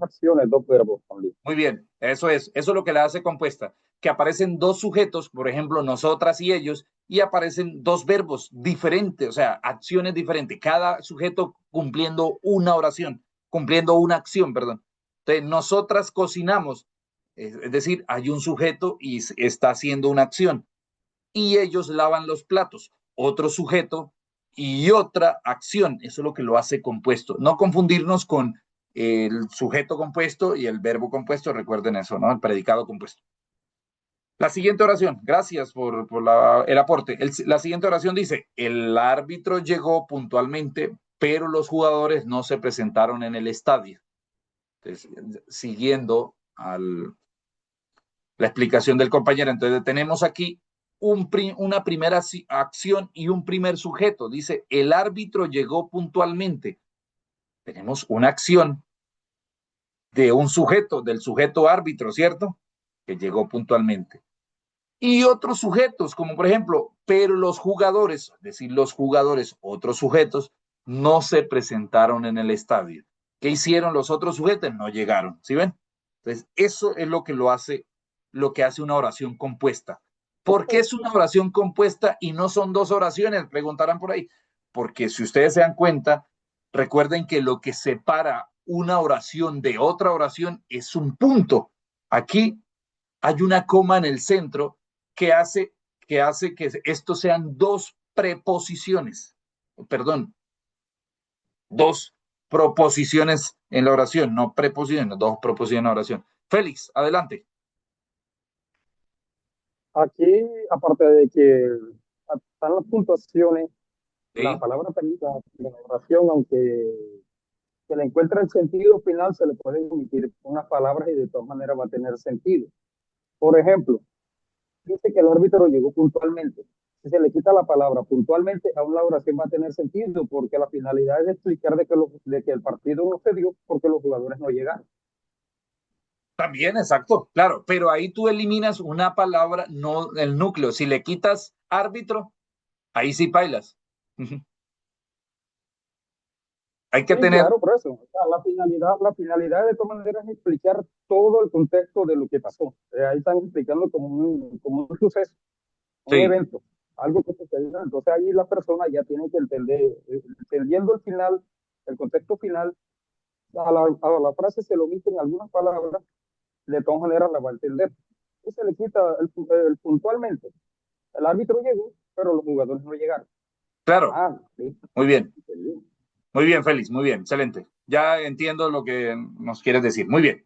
acciones, dos verbos también. Muy bien, eso es lo que la hace compuesta, que aparecen dos sujetos, por ejemplo, nosotras y ellos, y aparecen dos verbos diferentes, o sea, acciones diferentes, cada sujeto cumpliendo una oración, cumpliendo una acción, perdón. Entonces, nosotras cocinamos, es decir, hay un sujeto y está haciendo una acción, y ellos lavan los platos, otro sujeto y otra acción, eso es lo que lo hace compuesto. No confundirnos con el sujeto compuesto y el verbo compuesto, recuerden eso, ¿no? El predicado compuesto. La siguiente oración, gracias por el aporte. La siguiente oración dice: el árbitro llegó puntualmente, pero los jugadores no se presentaron en el estadio. Entonces, siguiendo la explicación del compañero, entonces tenemos aquí una primera acción y un primer sujeto. Dice: el árbitro llegó puntualmente. Tenemos una acción de un sujeto, del sujeto árbitro, ¿cierto? Que llegó puntualmente. Y otros sujetos, como por ejemplo, pero los jugadores, es decir, los jugadores, otros sujetos, no se presentaron en el estadio. ¿Qué hicieron los otros sujetos? No llegaron, ¿sí ven? Entonces, eso es lo que hace una oración compuesta. ¿Por qué es una oración compuesta y no son dos oraciones? Preguntarán por ahí. Porque si ustedes se dan cuenta, recuerden que lo que separa una oración de otra oración es un punto. Aquí hay una coma en el centro que hace que estos sean dos preposiciones, perdón, dos proposiciones en la oración, no preposiciones, dos proposiciones en la oración. Félix, adelante. Aquí, aparte de que están las puntuaciones, ¿Sí? la palabra técnica de la oración, aunque se le encuentra el sentido final, se le pueden omitir unas palabras y de todas maneras va a tener sentido. Por ejemplo, dice que el árbitro llegó puntualmente. Si se le quita la palabra puntualmente, aún la oración va a tener sentido, porque la finalidad es explicar de que el partido no se dio porque los jugadores no llegaron. También, exacto, claro, pero ahí tú eliminas una palabra, no el núcleo. Si le quitas árbitro, ahí sí bailas. Hay que Sí, tener... claro, por eso. O sea, la finalidad de todas maneras es explicar todo el contexto de lo que pasó. Ahí están explicando como un suceso, un Sí. evento, algo que sucedió. Entonces ahí la persona ya tiene que entender, entendiendo el final, el contexto final, a la frase se le omiten algunas palabras, de todas maneras la va a entender. Y se le quita el puntualmente. El árbitro llegó, pero los jugadores no llegaron. Claro, Sí. muy bien. Muy bien, Félix, muy bien, excelente. Ya entiendo lo que nos quieres decir. Muy bien.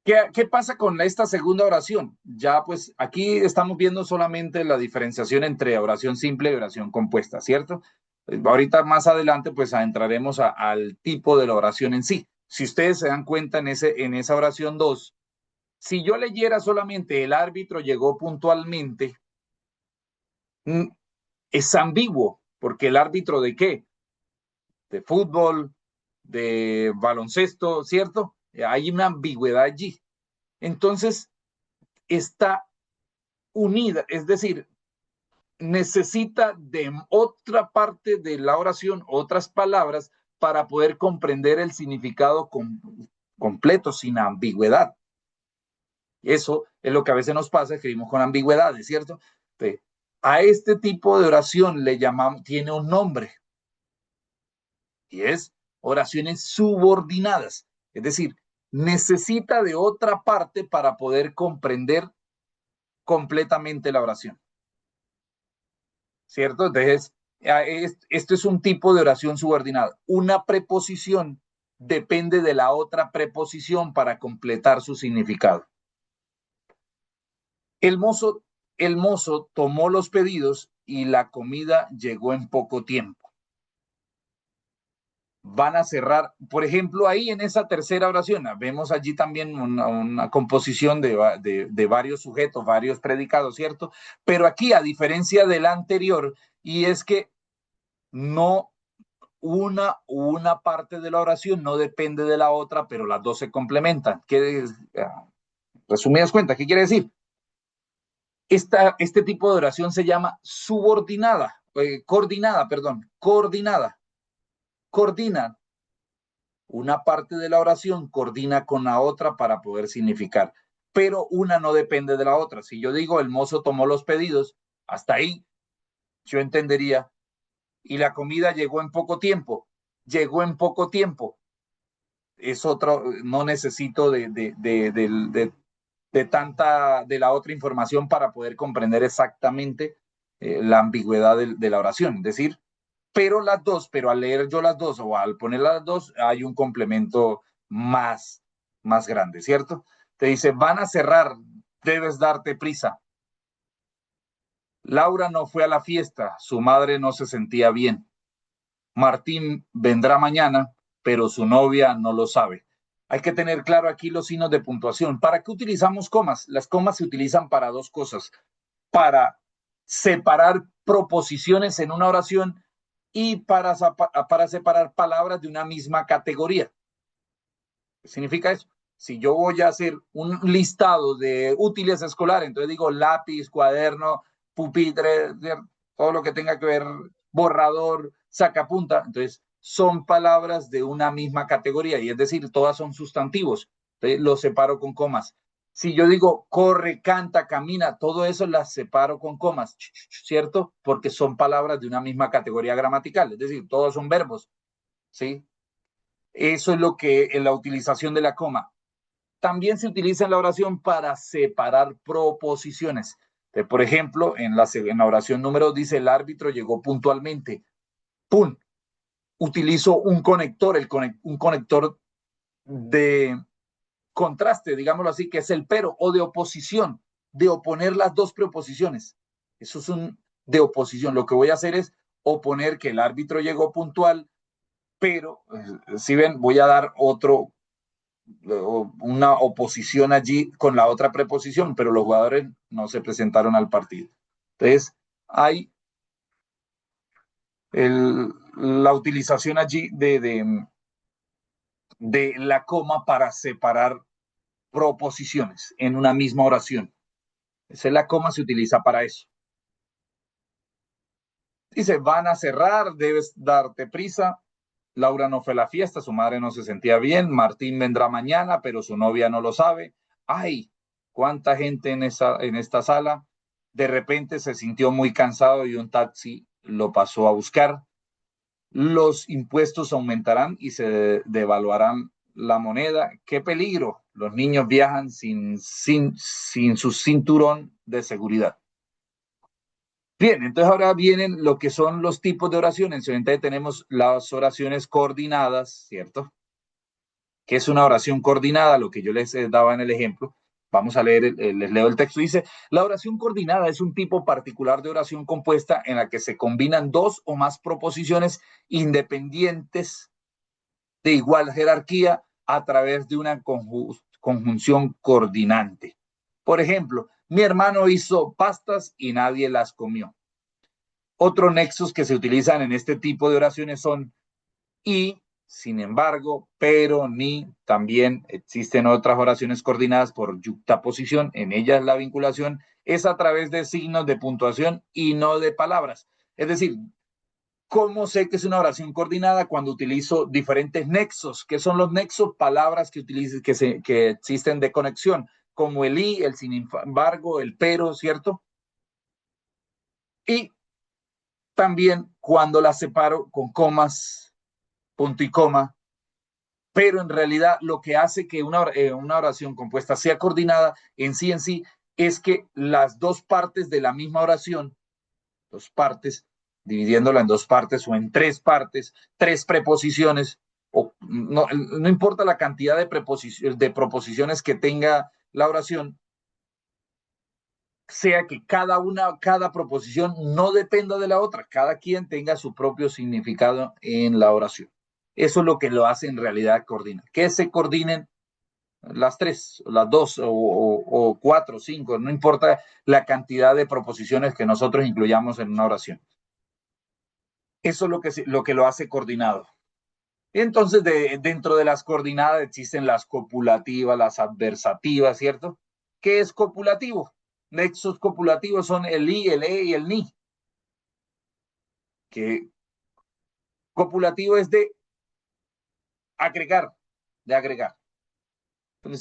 ¿Qué pasa con esta segunda oración? Ya pues aquí estamos viendo solamente la diferenciación entre oración simple y oración compuesta, ¿cierto? Ahorita más adelante pues entraremos al tipo de la oración en sí. Si ustedes se dan cuenta en esa oración 2, si yo leyera solamente el árbitro llegó puntualmente, es ambiguo, porque el árbitro ¿de qué? De fútbol, de baloncesto, ¿cierto? Hay una ambigüedad allí. Entonces, está unida, es decir, necesita de otra parte de la oración, otras palabras, para poder comprender el significado completo, sin ambigüedad. Eso es lo que a veces nos pasa, escribimos con ambigüedades, ¿cierto? Entonces, a este tipo de oración le llamamos, tiene un nombre, y es oraciones subordinadas, es decir, necesita de otra parte para poder comprender completamente la oración, ¿cierto? Entonces, esto es un tipo de oración subordinada. Una preposición depende de la otra preposición para completar su significado. El mozo el mozo tomó los pedidos y la comida llegó en poco tiempo. Van a cerrar, por ejemplo, ahí en esa tercera oración, vemos allí también una composición de varios sujetos, varios predicados, ¿cierto? Pero aquí, a diferencia de la anterior, y es que no una parte de la oración no depende de la otra, pero las dos se complementan. Resumidas cuentas, ¿qué quiere decir? Este tipo de oración se llama subordinada, coordinada. Coordina. Una parte de la oración coordina con la otra para poder significar, pero una no depende de la otra. Si yo digo el mozo tomó los pedidos, hasta ahí yo entendería, y la comida llegó en poco tiempo. Llegó en poco tiempo. Es otro, no necesito de la otra información para poder comprender exactamente la ambigüedad de la oración. Es decir, pero al leer yo las dos o al poner las dos, hay un complemento más grande, ¿cierto? Te dice, van a cerrar, debes darte prisa. Laura no fue a la fiesta, su madre no se sentía bien. Martín vendrá mañana, pero su novia no lo sabe. Hay que tener claro aquí los signos de puntuación. ¿Para qué utilizamos comas? Las comas se utilizan para dos cosas. Para separar proposiciones en una oración y para separar palabras de una misma categoría. ¿Qué significa eso? Si yo voy a hacer un listado de útiles escolares, entonces digo lápiz, cuaderno, pupitre, todo lo que tenga que ver, borrador, sacapunta, entonces son palabras de una misma categoría, y es decir, todas son sustantivos. Entonces los separo con comas. Si yo digo corre, canta, camina, todo eso las separo con comas, ¿cierto? Porque son palabras de una misma categoría gramatical, es decir, todos son verbos, ¿sí? Eso es lo que en la utilización de la coma. También se utiliza en la oración para separar proposiciones. Por ejemplo, en la oración número 2 dice, el árbitro llegó puntualmente. ¡Pum! Utilizo un conector, un conector de contraste, digámoslo así, que es el pero, o de oposición, de oponer las dos preposiciones. Eso es un de oposición. Lo que voy a hacer es oponer que el árbitro llegó puntual, pero, si ven, voy a dar una oposición allí con la otra preposición, pero los jugadores no se presentaron al partido. Entonces, hay la utilización allí de la coma para separar proposiciones en una misma oración. La coma se utiliza para eso. Dice, van a cerrar, debes darte prisa. Laura no fue a la fiesta, su madre no se sentía bien. Martín vendrá mañana, pero su novia no lo sabe. ¡Ay! ¿Cuánta gente en esta sala? De repente se sintió muy cansado y un taxi lo pasó a buscar. Los impuestos aumentarán y se devaluarán la moneda. ¡Qué peligro! Los niños viajan sin su cinturón de seguridad. Bien, entonces ahora vienen lo que son los tipos de oraciones. Entonces tenemos las oraciones coordinadas, ¿cierto? ¿Qué es una oración coordinada? Lo que yo les daba en el ejemplo. Vamos a leer, les leo el texto. Dice, la oración coordinada es un tipo particular de oración compuesta en la que se combinan dos o más proposiciones independientes de igual jerarquía a través de una conjunción coordinante. Por ejemplo, mi hermano hizo pastas y nadie las comió. Otros nexos que se utilizan en este tipo de oraciones son y, sin embargo, pero, ni. También existen otras oraciones coordinadas por yuxtaposición. En ellas la vinculación es a través de signos de puntuación y no de palabras. Es decir, ¿cómo sé que es una oración coordinada? Cuando utilizo diferentes nexos. ¿Qué son los nexos? Palabras que existen de conexión, como el y, el sin embargo, el pero, ¿cierto? Y también cuando las separo con comas, punto y coma, pero en realidad lo que hace que una oración compuesta sea coordinada en sí es que las dos partes de la misma oración, dividiéndola en dos partes o en tres partes, tres preposiciones, o no importa la cantidad de proposiciones que tenga la oración, sea que cada proposición no dependa de la otra, cada quien tenga su propio significado en la oración. Eso es lo que lo hace en realidad coordinar. Que se coordinen las tres, las dos o cuatro, cinco, no importa la cantidad de proposiciones que nosotros incluyamos en una oración. Eso es lo que lo hace coordinado. Entonces, dentro de las coordinadas existen las copulativas, las adversativas, ¿cierto? ¿Qué es copulativo? Nexos copulativos son el i, el e y el ni. Que copulativo es de agregar, de agregar. Lo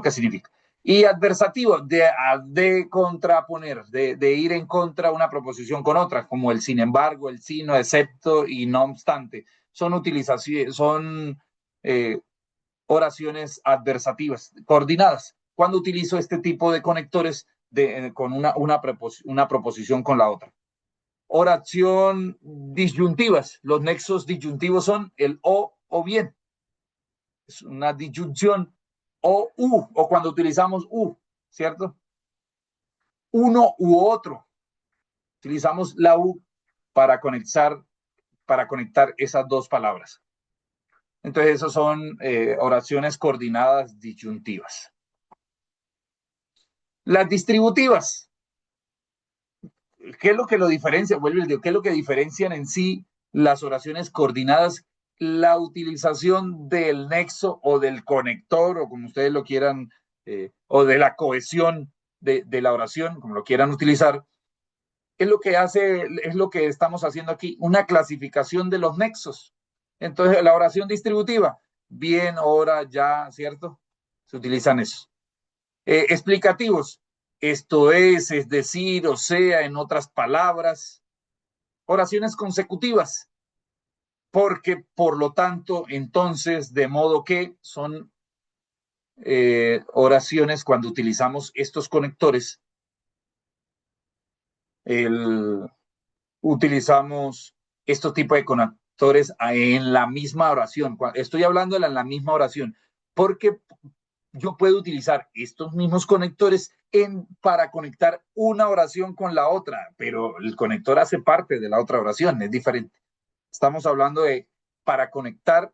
que significa. Y adversativo, de contraponer, de ir en contra una proposición con otra, como el sin embargo, el sino, excepto y no obstante. Son utilizaciones, son oraciones adversativas, coordinadas. Cuando utilizo este tipo de conectores con una proposición con la otra. Oración disyuntivas. Los nexos disyuntivos son el o bien. Es una disyunción o u, o cuando utilizamos u, ¿cierto? Uno u otro. Utilizamos la u para conectar esas dos palabras. Entonces, esas son oraciones coordinadas disyuntivas. Las distributivas. ¿Qué es lo que lo diferencia? ¿Qué es lo que diferencian en sí las oraciones coordinadas? La utilización del nexo o del conector, o como ustedes lo quieran, o de la cohesión de la oración, como lo quieran utilizar, es lo que estamos haciendo aquí, una clasificación de los nexos. Entonces, la oración distributiva, bien, hora, ya, ¿cierto? Se utilizan esos. Explicativos, esto es decir, o sea, en otras palabras. Oraciones consecutivas, porque por lo tanto, entonces, de modo que son oraciones cuando utilizamos estos conectores, utilizamos estos tipos de conectores en la misma oración. Estoy hablando en la misma oración, porque yo puedo utilizar estos mismos conectores para conectar una oración con la otra, pero el conector hace parte de la otra oración, es diferente. Estamos hablando de para conectar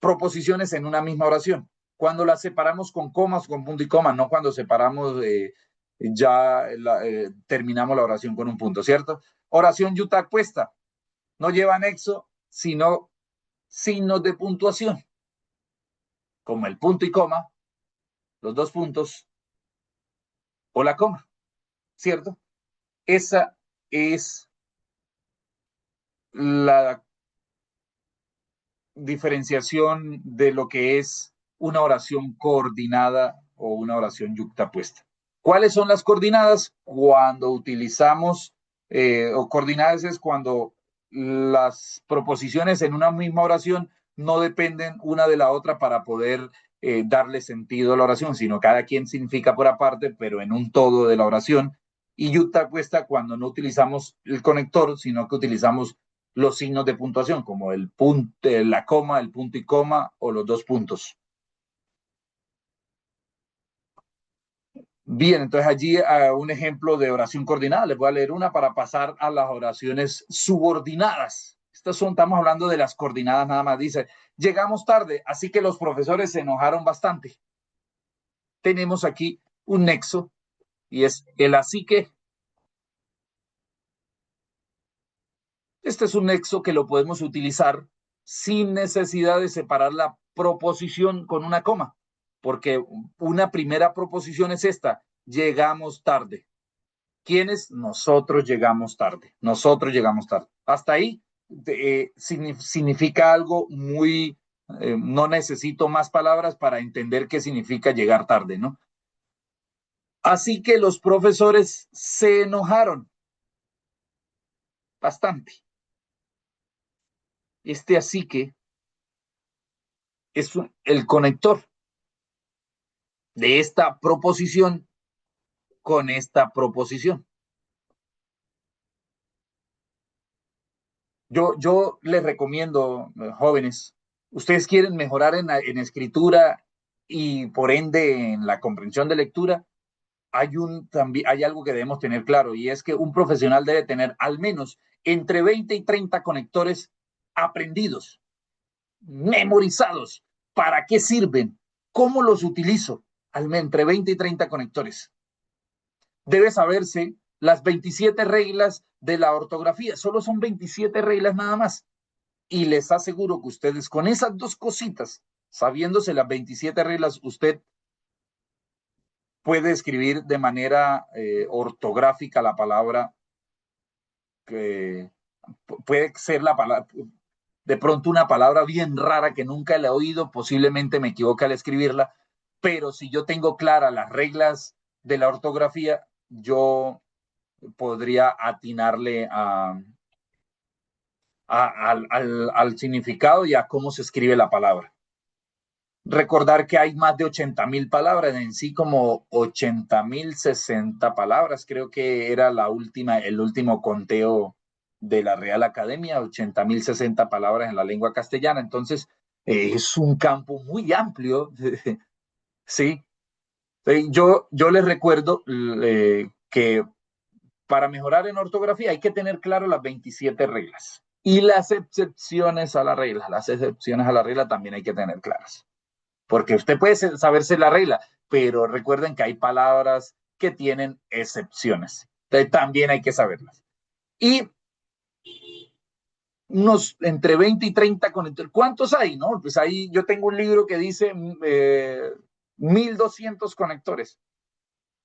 proposiciones en una misma oración. Cuando las separamos con comas, con punto y coma, no cuando separamos terminamos la oración con un punto, ¿cierto? Oración yuxtapuesta no lleva anexo, sino signos de puntuación, como el punto y coma, los dos puntos o la coma, ¿cierto? Esa es la diferenciación de lo que es una oración coordinada o una oración yuxtapuesta. ¿Cuáles son las coordinadas? Cuando utilizamos, o coordinadas es cuando las proposiciones en una misma oración no dependen una de la otra para poder darle sentido a la oración, sino cada quien significa por aparte, pero en un todo de la oración. Y yuxtapuesta cuando no utilizamos el conector, sino que utilizamos los signos de puntuación, como el punto, la coma, el punto y coma o los dos puntos. Bien, entonces allí un ejemplo de oración coordinada. Les voy a leer una para pasar a las oraciones subordinadas. Estamos hablando de las coordinadas nada más. Dice, llegamos tarde, así que los profesores se enojaron bastante. Tenemos aquí un nexo y es el así que. Este es un nexo que lo podemos utilizar sin necesidad de separar la proposición con una coma, porque una primera proposición es esta, llegamos tarde. ¿Quiénes? Nosotros llegamos tarde. Nosotros llegamos tarde. Hasta ahí significa algo muy, no necesito más palabras para entender qué significa llegar tarde, ¿no? Así que los profesores se enojaron bastante. Este así que es el conector de esta proposición con esta proposición. Yo les recomiendo, jóvenes, ustedes quieren mejorar en escritura y por ende en la comprensión de lectura, hay algo que debemos tener claro, y es que un profesional debe tener al menos entre 20 y 30 conectores aprendidos, memorizados. ¿Para qué sirven? ¿Cómo los utilizo? Entre 20 y 30 conectores. Debe saberse las 27 reglas de la ortografía. Solo son 27 reglas nada más. Y les aseguro que ustedes con esas dos cositas, sabiéndose las 27 reglas, usted puede escribir de manera ortográfica la palabra que puede ser la palabra, de pronto una palabra bien rara que nunca le he oído, posiblemente me equivoque al escribirla, pero si yo tengo claras las reglas de la ortografía, yo podría atinarle al significado y a cómo se escribe la palabra. Recordar que hay más de 80,000 palabras, en sí como 80,060 palabras, creo que era el último conteo de la Real Academia, 80,060 palabras en la lengua castellana. Entonces, es un campo muy amplio, ¿sí? Yo les recuerdo que para mejorar en ortografía hay que tener claro las 27 reglas y las excepciones a la regla. Las excepciones a la regla también hay que tener claras. Porque usted puede saberse la regla, pero recuerden que hay palabras que tienen excepciones. Entonces también hay que saberlas. Y unos entre 20 y 30 conectores. ¿Cuántos hay? No, pues ahí yo tengo un libro que dice 1,200 conectores.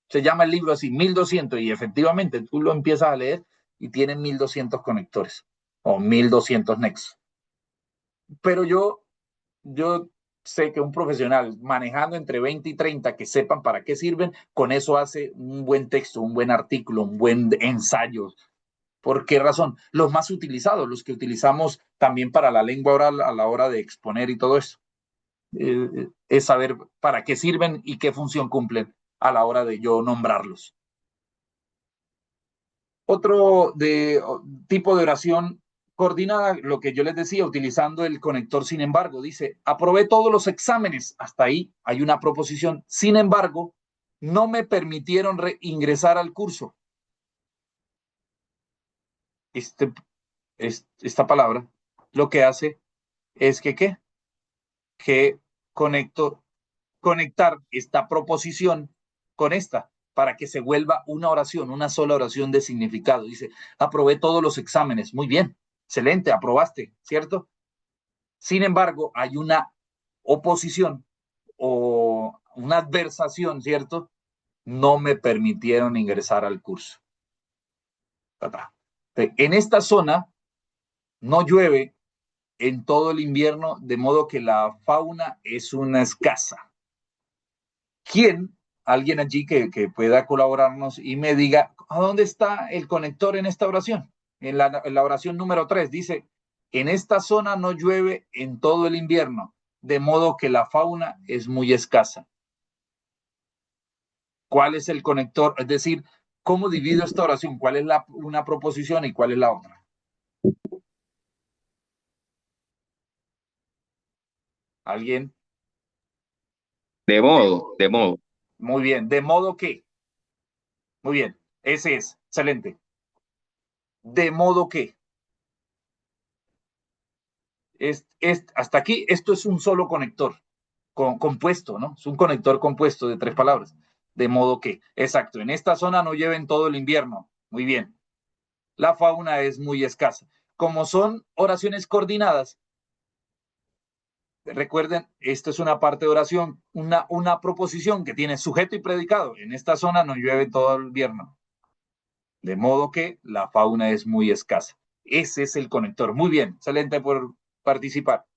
Se llama el libro así, 1,200, y efectivamente tú lo empiezas a leer y tienen 1,200 conectores o 1,200 nexos. Pero yo sé que un profesional manejando entre 20 y 30 que sepan para qué sirven, con eso hace un buen texto, un buen artículo, un buen ensayo. ¿Por qué razón? Los más utilizados, los que utilizamos también para la lengua oral a la hora de exponer y todo eso. Es saber para qué sirven y qué función cumplen a la hora de yo nombrarlos. Otro tipo de oración coordinada, lo que yo les decía, utilizando el conector sin embargo, dice, aprobé todos los exámenes, hasta ahí hay una proposición, sin embargo, no me permitieron ingresar al curso. Esta palabra lo que hace es que, ¿qué? Que conectar esta proposición con esta para que se vuelva una oración, una sola oración de significado. Dice, aprobé todos los exámenes. Muy bien, excelente, aprobaste, ¿cierto? Sin embargo, hay una oposición o una adversación, ¿cierto? No me permitieron ingresar al curso. En esta zona no llueve en todo el invierno, de modo que la fauna es una escasa. ¿Quién? Alguien allí que pueda colaborarnos y me diga, ¿a dónde está el conector en esta oración? En la oración número 3 dice, en esta zona no llueve en todo el invierno, de modo que la fauna es muy escasa. ¿Cuál es el conector? Es decir, ¿cómo divido esta oración? ¿Cuál es una proposición y cuál es la otra? ¿Alguien? De modo, de modo. Muy bien, de modo que. Muy bien, ese es, excelente. De modo que. Hasta aquí, esto es un solo conector compuesto, ¿no? Es un conector compuesto de 3 palabras. De modo que, exacto, en esta zona no lleven todo el invierno. Muy bien. La fauna es muy escasa. Como son oraciones coordinadas, recuerden, esto es una parte de oración, una proposición que tiene sujeto y predicado. En esta zona no llueve todo el invierno. De modo que la fauna es muy escasa. Ese es el conector. Muy bien, excelente por participar.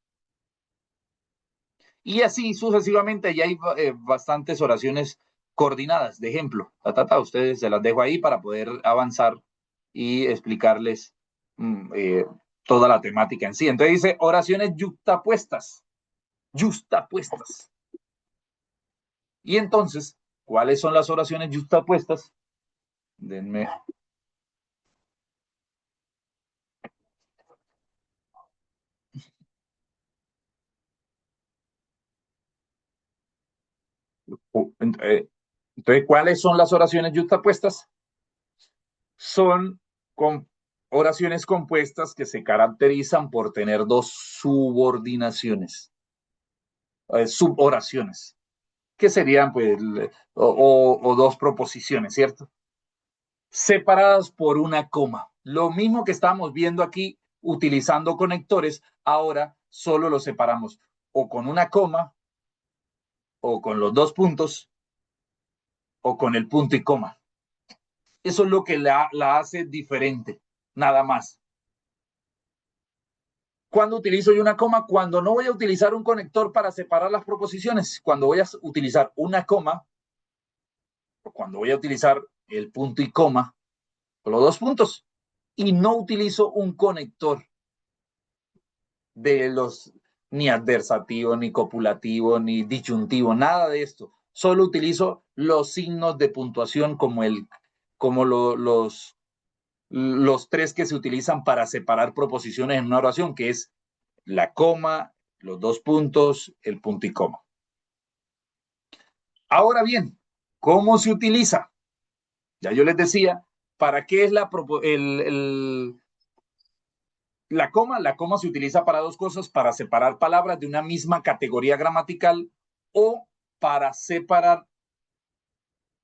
Y así sucesivamente, ya hay bastantes oraciones coordinadas. De ejemplo, ustedes se las dejo ahí para poder avanzar y explicarles toda la temática en sí. Entonces dice oraciones yuxtapuestas. Yuxtapuestas. Y entonces, ¿cuáles son las oraciones yuxtapuestas? Denme. Entonces, ¿cuáles son las oraciones yuxtapuestas? Son oraciones compuestas que se caracterizan por tener dos subordinaciones, suboraciones, que serían pues o dos proposiciones, ¿cierto? Separadas por una coma. Lo mismo que estamos viendo aquí utilizando conectores, ahora solo los separamos o con una coma, o con los dos puntos, o con el punto y coma. Eso es lo que la hace diferente, nada más. ¿Cuándo utilizo yo una coma? Cuando no voy a utilizar un conector para separar las proposiciones. Cuando voy a utilizar una coma, o cuando voy a utilizar el punto y coma, o los dos puntos, y no utilizo un conector de los ni adversativo, ni copulativo, ni disyuntivo, nada de esto. Solo utilizo los signos de puntuación como los tres que se utilizan para separar proposiciones en una oración, que es la coma, los dos puntos, el punto y coma. Ahora bien, ¿cómo se utiliza? Ya yo les decía, ¿para qué es la coma? La coma se utiliza para dos cosas: para separar palabras de una misma categoría gramatical o para separar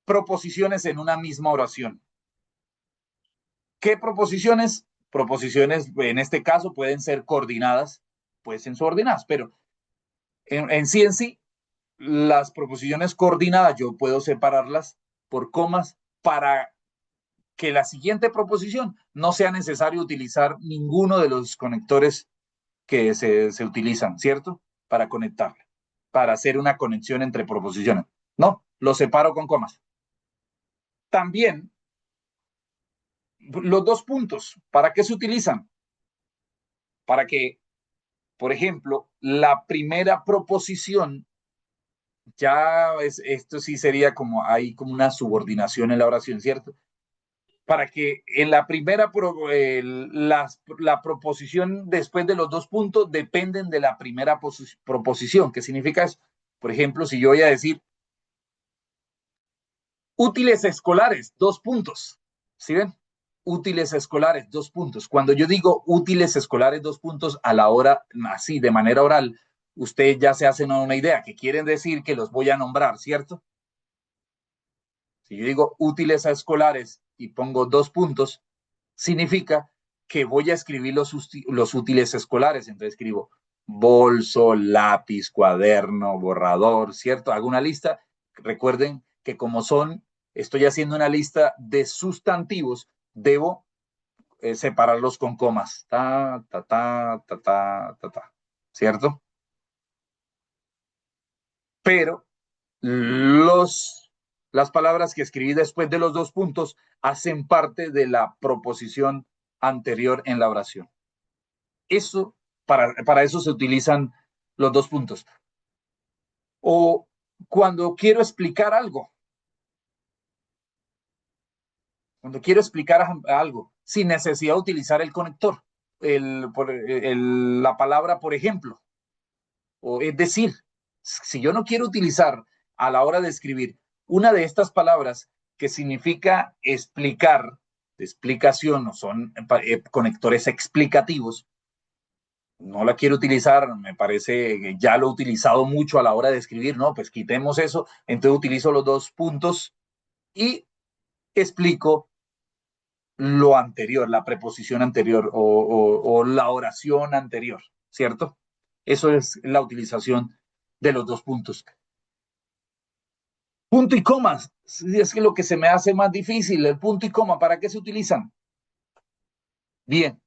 proposiciones en una misma oración. ¿Qué proposiciones? Proposiciones, en este caso, pueden ser coordinadas, pueden ser subordinadas, pero en sí, las proposiciones coordinadas yo puedo separarlas por comas para que la siguiente proposición no sea necesario utilizar ninguno de los conectores que se utilizan, ¿cierto? Para conectarla, para hacer una conexión entre proposiciones. No, lo separo con comas. También, los dos puntos, ¿para qué se utilizan? Para que, por ejemplo, la primera proposición, esto sí sería como, hay como una subordinación en la oración, ¿cierto? Para que en la primera, la proposición después de los dos puntos dependen de la primera proposición. ¿Qué significa eso? Por ejemplo, si yo voy a decir útiles escolares, dos puntos, ¿sí ven? Útiles escolares, dos puntos. Cuando yo digo útiles escolares, dos puntos, a la hora, así, de manera oral, ustedes ya se hacen una idea, que quieren decir que los voy a nombrar, ¿cierto? Si yo digo útiles escolares y pongo dos puntos, significa que voy a escribir los útiles escolares. Entonces escribo bolso, lápiz, cuaderno, borrador, ¿cierto? Hago una lista. Recuerden que como estoy haciendo una lista de sustantivos, debo separarlos con comas. Ta, ta, ta, ta, ta, ta, ta, ¿cierto? Pero las palabras que escribí después de los dos puntos hacen parte de la proposición anterior en la oración. Eso, para eso se utilizan los dos puntos. O cuando quiero explicar algo, sin necesidad de utilizar el conector, la palabra por ejemplo, o es decir, si yo no quiero utilizar a la hora de escribir una de estas palabras que significa explicar, de explicación, o son conectores explicativos, no la quiero utilizar, me parece que ya lo he utilizado mucho a la hora de escribir, no, pues quitemos eso, entonces utilizo los dos puntos y explico lo anterior, la preposición anterior o la oración anterior, ¿cierto? Eso es la utilización de los dos puntos. Punto y comas, es que lo que se me hace más difícil, el punto y coma, ¿para qué se utilizan? Bien,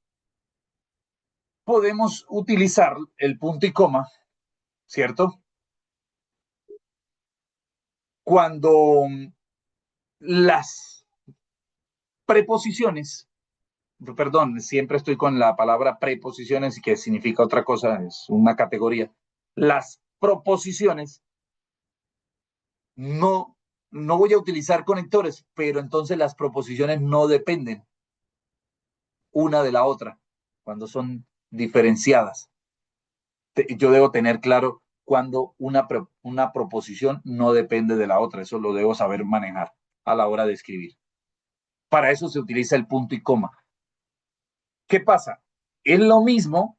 podemos utilizar el punto y coma, ¿cierto? Cuando las preposiciones, perdón, siempre estoy con la palabra preposiciones, que significa otra cosa, es una categoría. Las proposiciones no voy a utilizar conectores, pero entonces las proposiciones no dependen una de la otra cuando son diferenciadas. Yo debo tener claro cuando una proposición no depende de la otra. Eso lo debo saber manejar a la hora de escribir. Para eso se utiliza el punto y coma. ¿Qué pasa? Es lo mismo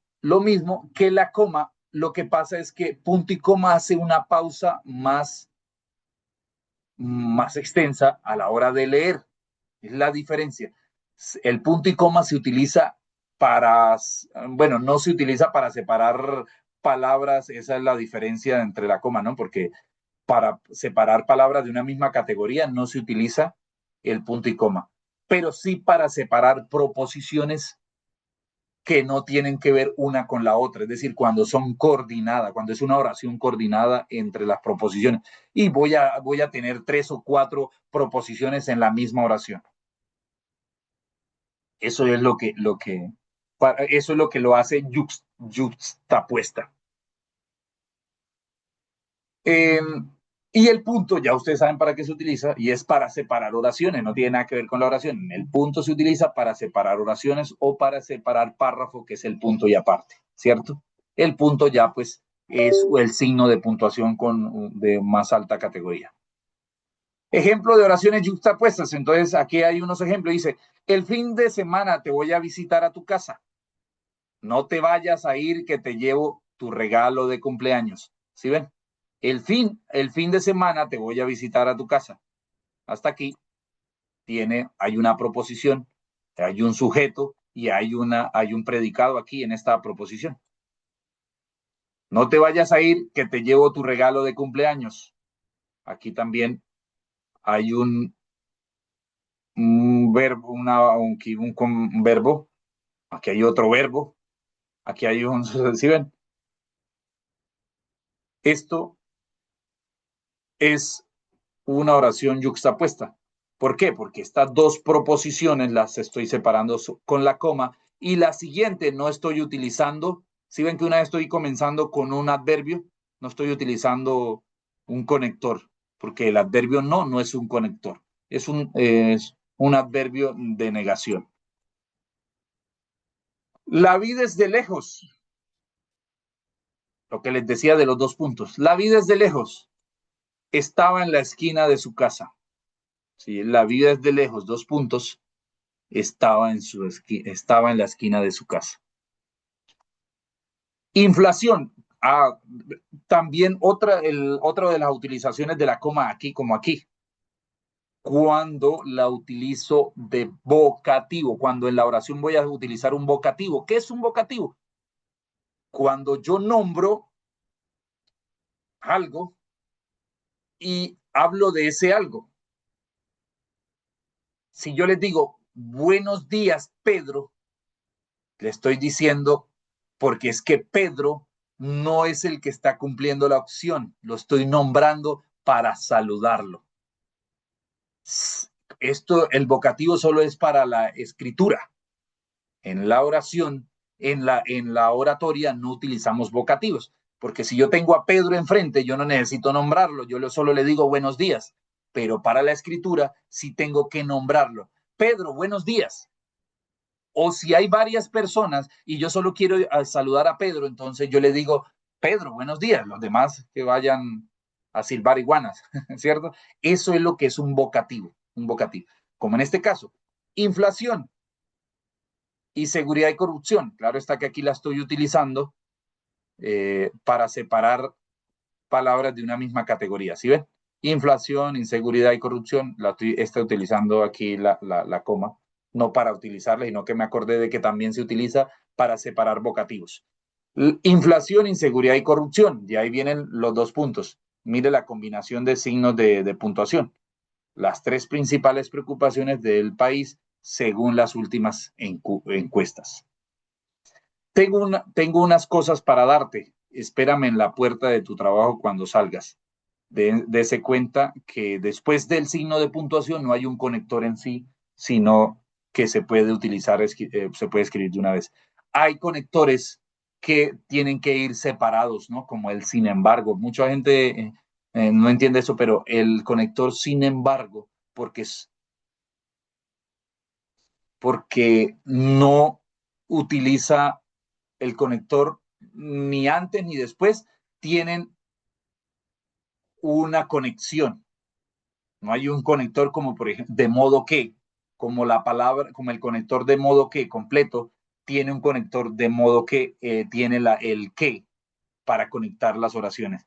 que la coma. Lo que pasa es que punto y coma hace una pausa más extensa a la hora de leer. Es la diferencia. El punto y coma se utiliza bueno, no se utiliza para separar palabras, esa es la diferencia entre la coma, ¿no? Porque para separar palabras de una misma categoría no se utiliza el punto y coma, pero sí para separar proposiciones que no tienen que ver una con la otra, es decir, cuando son coordinadas, cuando es una oración coordinada entre las proposiciones. Y voy a tener 3 o 4 proposiciones en la misma oración. Eso es lo que lo hace yuxtapuesta. Y el punto, ya ustedes saben para qué se utiliza, y es para separar oraciones, no tiene nada que ver con la oración. El punto se utiliza para separar oraciones o para separar párrafo, que es el punto y aparte, ¿cierto? El punto ya, pues, es el signo de puntuación de más alta categoría. Ejemplo de oraciones yuxtapuestas. Entonces, aquí hay unos ejemplos. Dice, el fin de semana te voy a visitar a tu casa. No te vayas a ir, que te llevo tu regalo de cumpleaños. ¿Sí ven? El fin de semana te voy a visitar a tu casa. Hasta aquí hay una proposición, hay un sujeto y hay un predicado aquí en esta proposición. No te vayas a ir, que te llevo tu regalo de cumpleaños. Aquí también hay un verbo, un verbo. Aquí hay otro verbo. Aquí hay ¿sí ven? Esto es una oración yuxtapuesta. ¿Por qué? Porque estas dos proposiciones las estoy separando con la coma y la siguiente no estoy utilizando. Si ven que una vez estoy comenzando con un adverbio, no estoy utilizando un conector, porque el adverbio no es un conector, es un adverbio de negación. La vi desde lejos. Lo que les decía de los 2 puntos. La vi desde lejos. Estaba en la esquina de su casa. Sí, la vi desde lejos, 2 puntos. Estaba en la esquina de su casa. Inflación. También otra de las utilizaciones de la coma aquí como aquí. Cuando la utilizo de vocativo, cuando en la oración voy a utilizar un vocativo. ¿Qué es un vocativo? Cuando yo nombro algo y hablo de ese algo. Si yo les digo, buenos días, Pedro, le estoy diciendo, porque es que Pedro no es el que está cumpliendo la opción, lo estoy nombrando para saludarlo. El vocativo solo es para la escritura. En la oración, en la oratoria no utilizamos vocativos, porque si yo tengo a Pedro enfrente, yo no necesito nombrarlo, yo solo le digo buenos días, pero para la escritura sí tengo que nombrarlo. Pedro, buenos días. O si hay varias personas y yo solo quiero saludar a Pedro, entonces yo le digo, Pedro, buenos días, los demás que vayan a silbar iguanas, ¿cierto? Eso es lo que es un vocativo, como en este caso. Inflación y seguridad y corrupción. Claro está que aquí la estoy utilizando para separar palabras de una misma categoría, ¿sí ven? Inflación, inseguridad y corrupción, estoy utilizando aquí la coma, no para utilizarla, sino que me acordé de que también se utiliza para separar vocativos. Inflación, inseguridad y corrupción, y ahí vienen los 2 puntos. Mire la combinación de signos de puntuación. Las 3 principales preocupaciones del país según las últimas encuestas. Tengo unas cosas para darte. Espérame en la puerta de tu trabajo cuando salgas. Dese cuenta que después del signo de puntuación no hay un conector en sí, sino que se puede utilizar, se puede escribir de una vez. Hay conectores que tienen que ir separados, ¿no? Como el sin embargo. Mucha gente no entiende eso, pero el conector sin embargo, porque no utiliza el conector ni antes ni después, tienen una conexión. No hay un conector como, por ejemplo, de modo que, como la palabra, como el conector de modo que completo tiene un conector de modo que tiene el que para conectar las oraciones.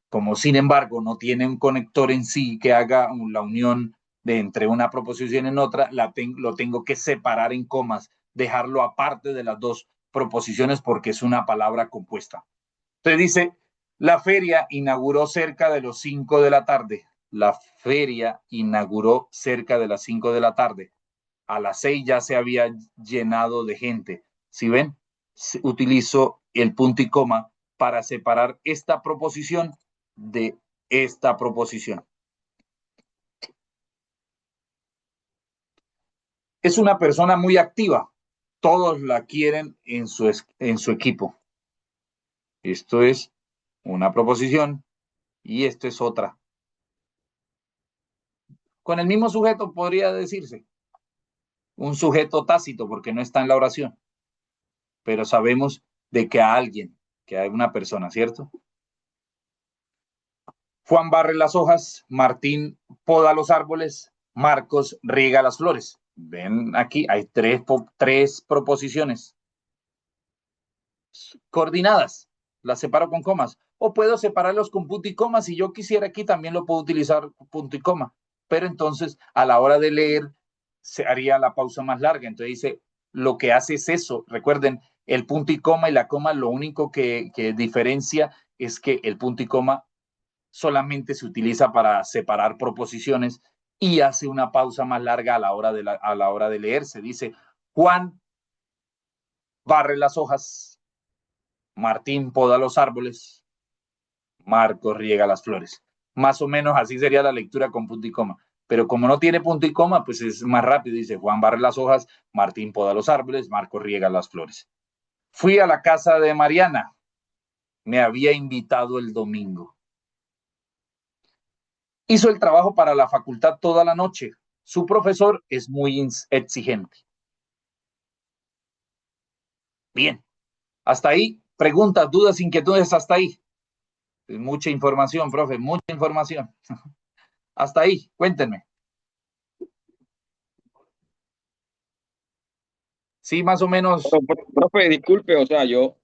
Como sin embargo no tiene un conector en sí que haga la unión de entre una proposición en otra, lo tengo que separar en comas, dejarlo aparte de las dos proposiciones porque es una palabra compuesta. Entonces dice, la feria inauguró cerca de las 5 de la tarde. La feria inauguró cerca de las 5 de la tarde. A las 6 ya se había llenado de gente. ¿Sí ven? Utilizo el punto y coma para separar esta proposición de esta proposición. Es una persona muy activa. Todos la quieren en su equipo. Esto es una proposición y esto es otra. Con el mismo sujeto podría decirse. Un sujeto tácito porque no está en la oración. Pero sabemos de que a alguien, que hay una persona, ¿cierto? Juan barre las hojas, Martín poda los árboles, Marcos riega las flores. Ven aquí, hay tres proposiciones coordinadas. Las separo con comas. O puedo separarlos con punto y coma. Si yo quisiera aquí también lo puedo utilizar punto y coma. Pero entonces a la hora de leer se haría la pausa más larga. Entonces dice, lo que hace es eso. Recuerden, el punto y coma y la coma lo único que diferencia es que el punto y coma solamente se utiliza para separar proposiciones y hace una pausa más larga a la hora de leer. Se dice, Juan barre las hojas, Martín poda los árboles, Marcos riega las flores. Más o menos así sería la lectura con punto y coma. Pero como no tiene punto y coma, pues es más rápido. Dice, Juan barre las hojas, Martín poda los árboles, Marcos riega las flores. Fui a la casa de Mariana. Me había invitado el domingo. Hizo el trabajo para la facultad toda la noche. Su profesor es muy exigente. Bien. Hasta ahí, preguntas, dudas, inquietudes, hasta ahí. Mucha información, profe, mucha información. Hasta ahí, cuéntenme. Sí, más o menos. Bueno, profe, disculpe, o sea, yo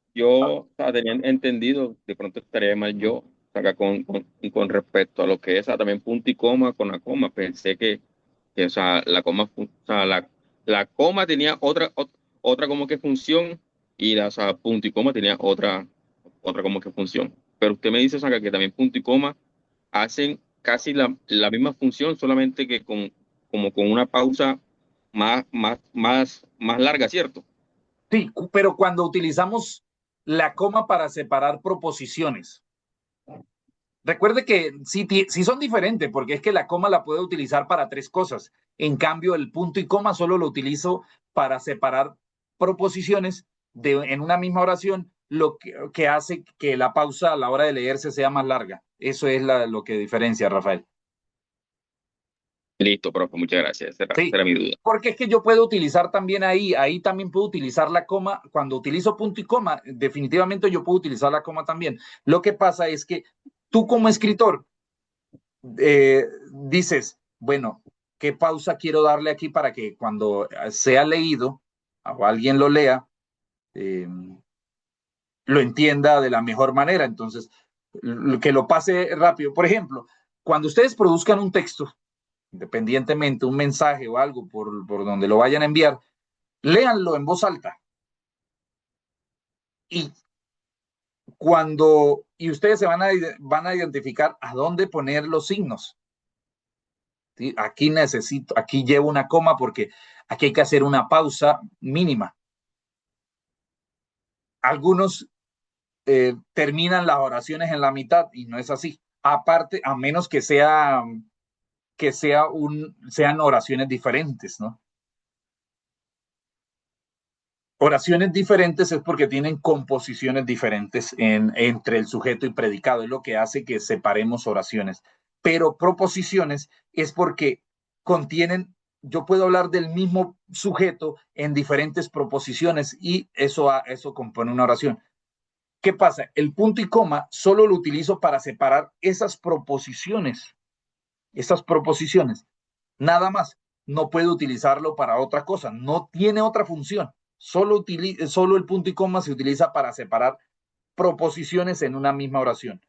tenía entendido, de pronto estaría mal yo, o sea, con respecto a lo que es también punto y coma con la coma, pensé que o sea, la coma, o sea, la coma tenía otra como que función y o sea, punto y coma tenía otra como que función. Pero usted me dice, o sea, que también punto y coma hacen casi la misma función, solamente que como con una pausa más larga, ¿cierto? Sí, pero cuando utilizamos la coma para separar proposiciones, recuerde que sí son diferentes, porque es que la coma la puedo utilizar para tres cosas. En cambio, el punto y coma solo lo utilizo para separar proposiciones en una misma oración, lo que hace que la pausa a la hora de leerse sea más larga. Eso es lo que diferencia, Rafael. Listo, profe, muchas gracias. Esa Sí, era mi duda. porque es que yo puedo utilizar también ahí también puedo utilizar la coma. Cuando utilizo punto y coma, definitivamente yo puedo utilizar la coma también. Lo que pasa es que tú como escritor dices, bueno, ¿qué pausa quiero darle aquí para que cuando sea leído o alguien lo lea, lo entienda de la mejor manera? Entonces, que lo pase rápido. Por ejemplo, cuando ustedes produzcan un texto, independientemente, un mensaje o algo por donde lo vayan a enviar, léanlo en voz alta. Y ustedes se van a identificar a dónde poner los signos. ¿Sí? Aquí llevo una coma porque aquí hay que hacer una pausa mínima. Algunos terminan las oraciones en la mitad y no es así. Aparte, a menos que sean oraciones diferentes, ¿no? Oraciones diferentes es porque tienen composiciones diferentes entre el sujeto y predicado. Es lo que hace que separemos oraciones. Pero proposiciones es porque yo puedo hablar del mismo sujeto en diferentes proposiciones y eso compone una oración. ¿Qué pasa? El punto y coma solo lo utilizo para separar esas proposiciones. Nada más. No puedo utilizarlo para otra cosa. No tiene otra función. Solo el punto y coma se utiliza para separar proposiciones en una misma oración.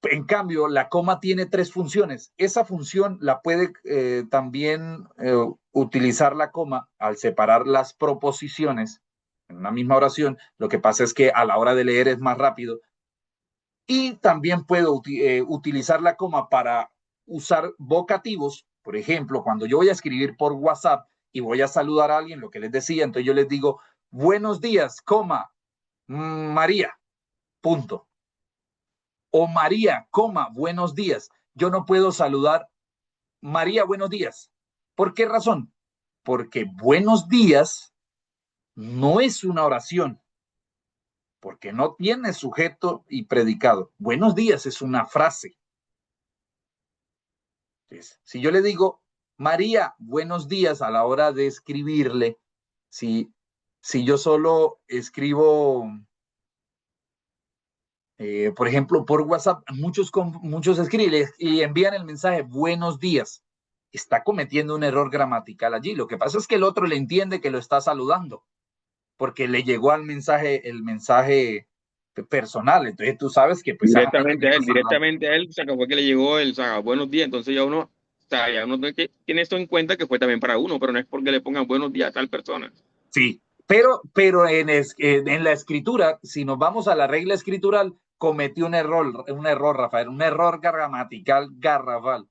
En cambio, la coma tiene 3 funciones. Esa función la puede también utilizar la coma al separar las proposiciones en una misma oración. Lo que pasa es que a la hora de leer es más rápido. Y también puedo utilizar la coma para usar vocativos. Por ejemplo, cuando yo voy a escribir por WhatsApp y voy a saludar a alguien, lo que les decía, entonces yo les digo, buenos días, coma, María, punto. O María, coma, buenos días. Yo no puedo saludar María, buenos días. ¿Por qué razón? Porque buenos días no es una oración, porque no tiene sujeto y predicado. Buenos días es una frase. Entonces, si yo le digo, María, buenos días, a la hora de escribirle, si yo solo escribo... por ejemplo, por WhatsApp, muchos escriben y envían el mensaje buenos días. Está cometiendo un error gramatical allí. Lo que pasa es que el otro le entiende que lo está saludando, porque le llegó el mensaje personal. Entonces tú sabes que pues directamente a él, o sea, que fue que le llegó el, o sea, buenos días. Entonces ya uno tiene esto en cuenta que fue también para uno, pero no es porque le pongan buenos días a tal persona. Sí, pero en la escritura, si nos vamos a la regla escritural, cometió un error, Rafael, un error gramatical garrafal.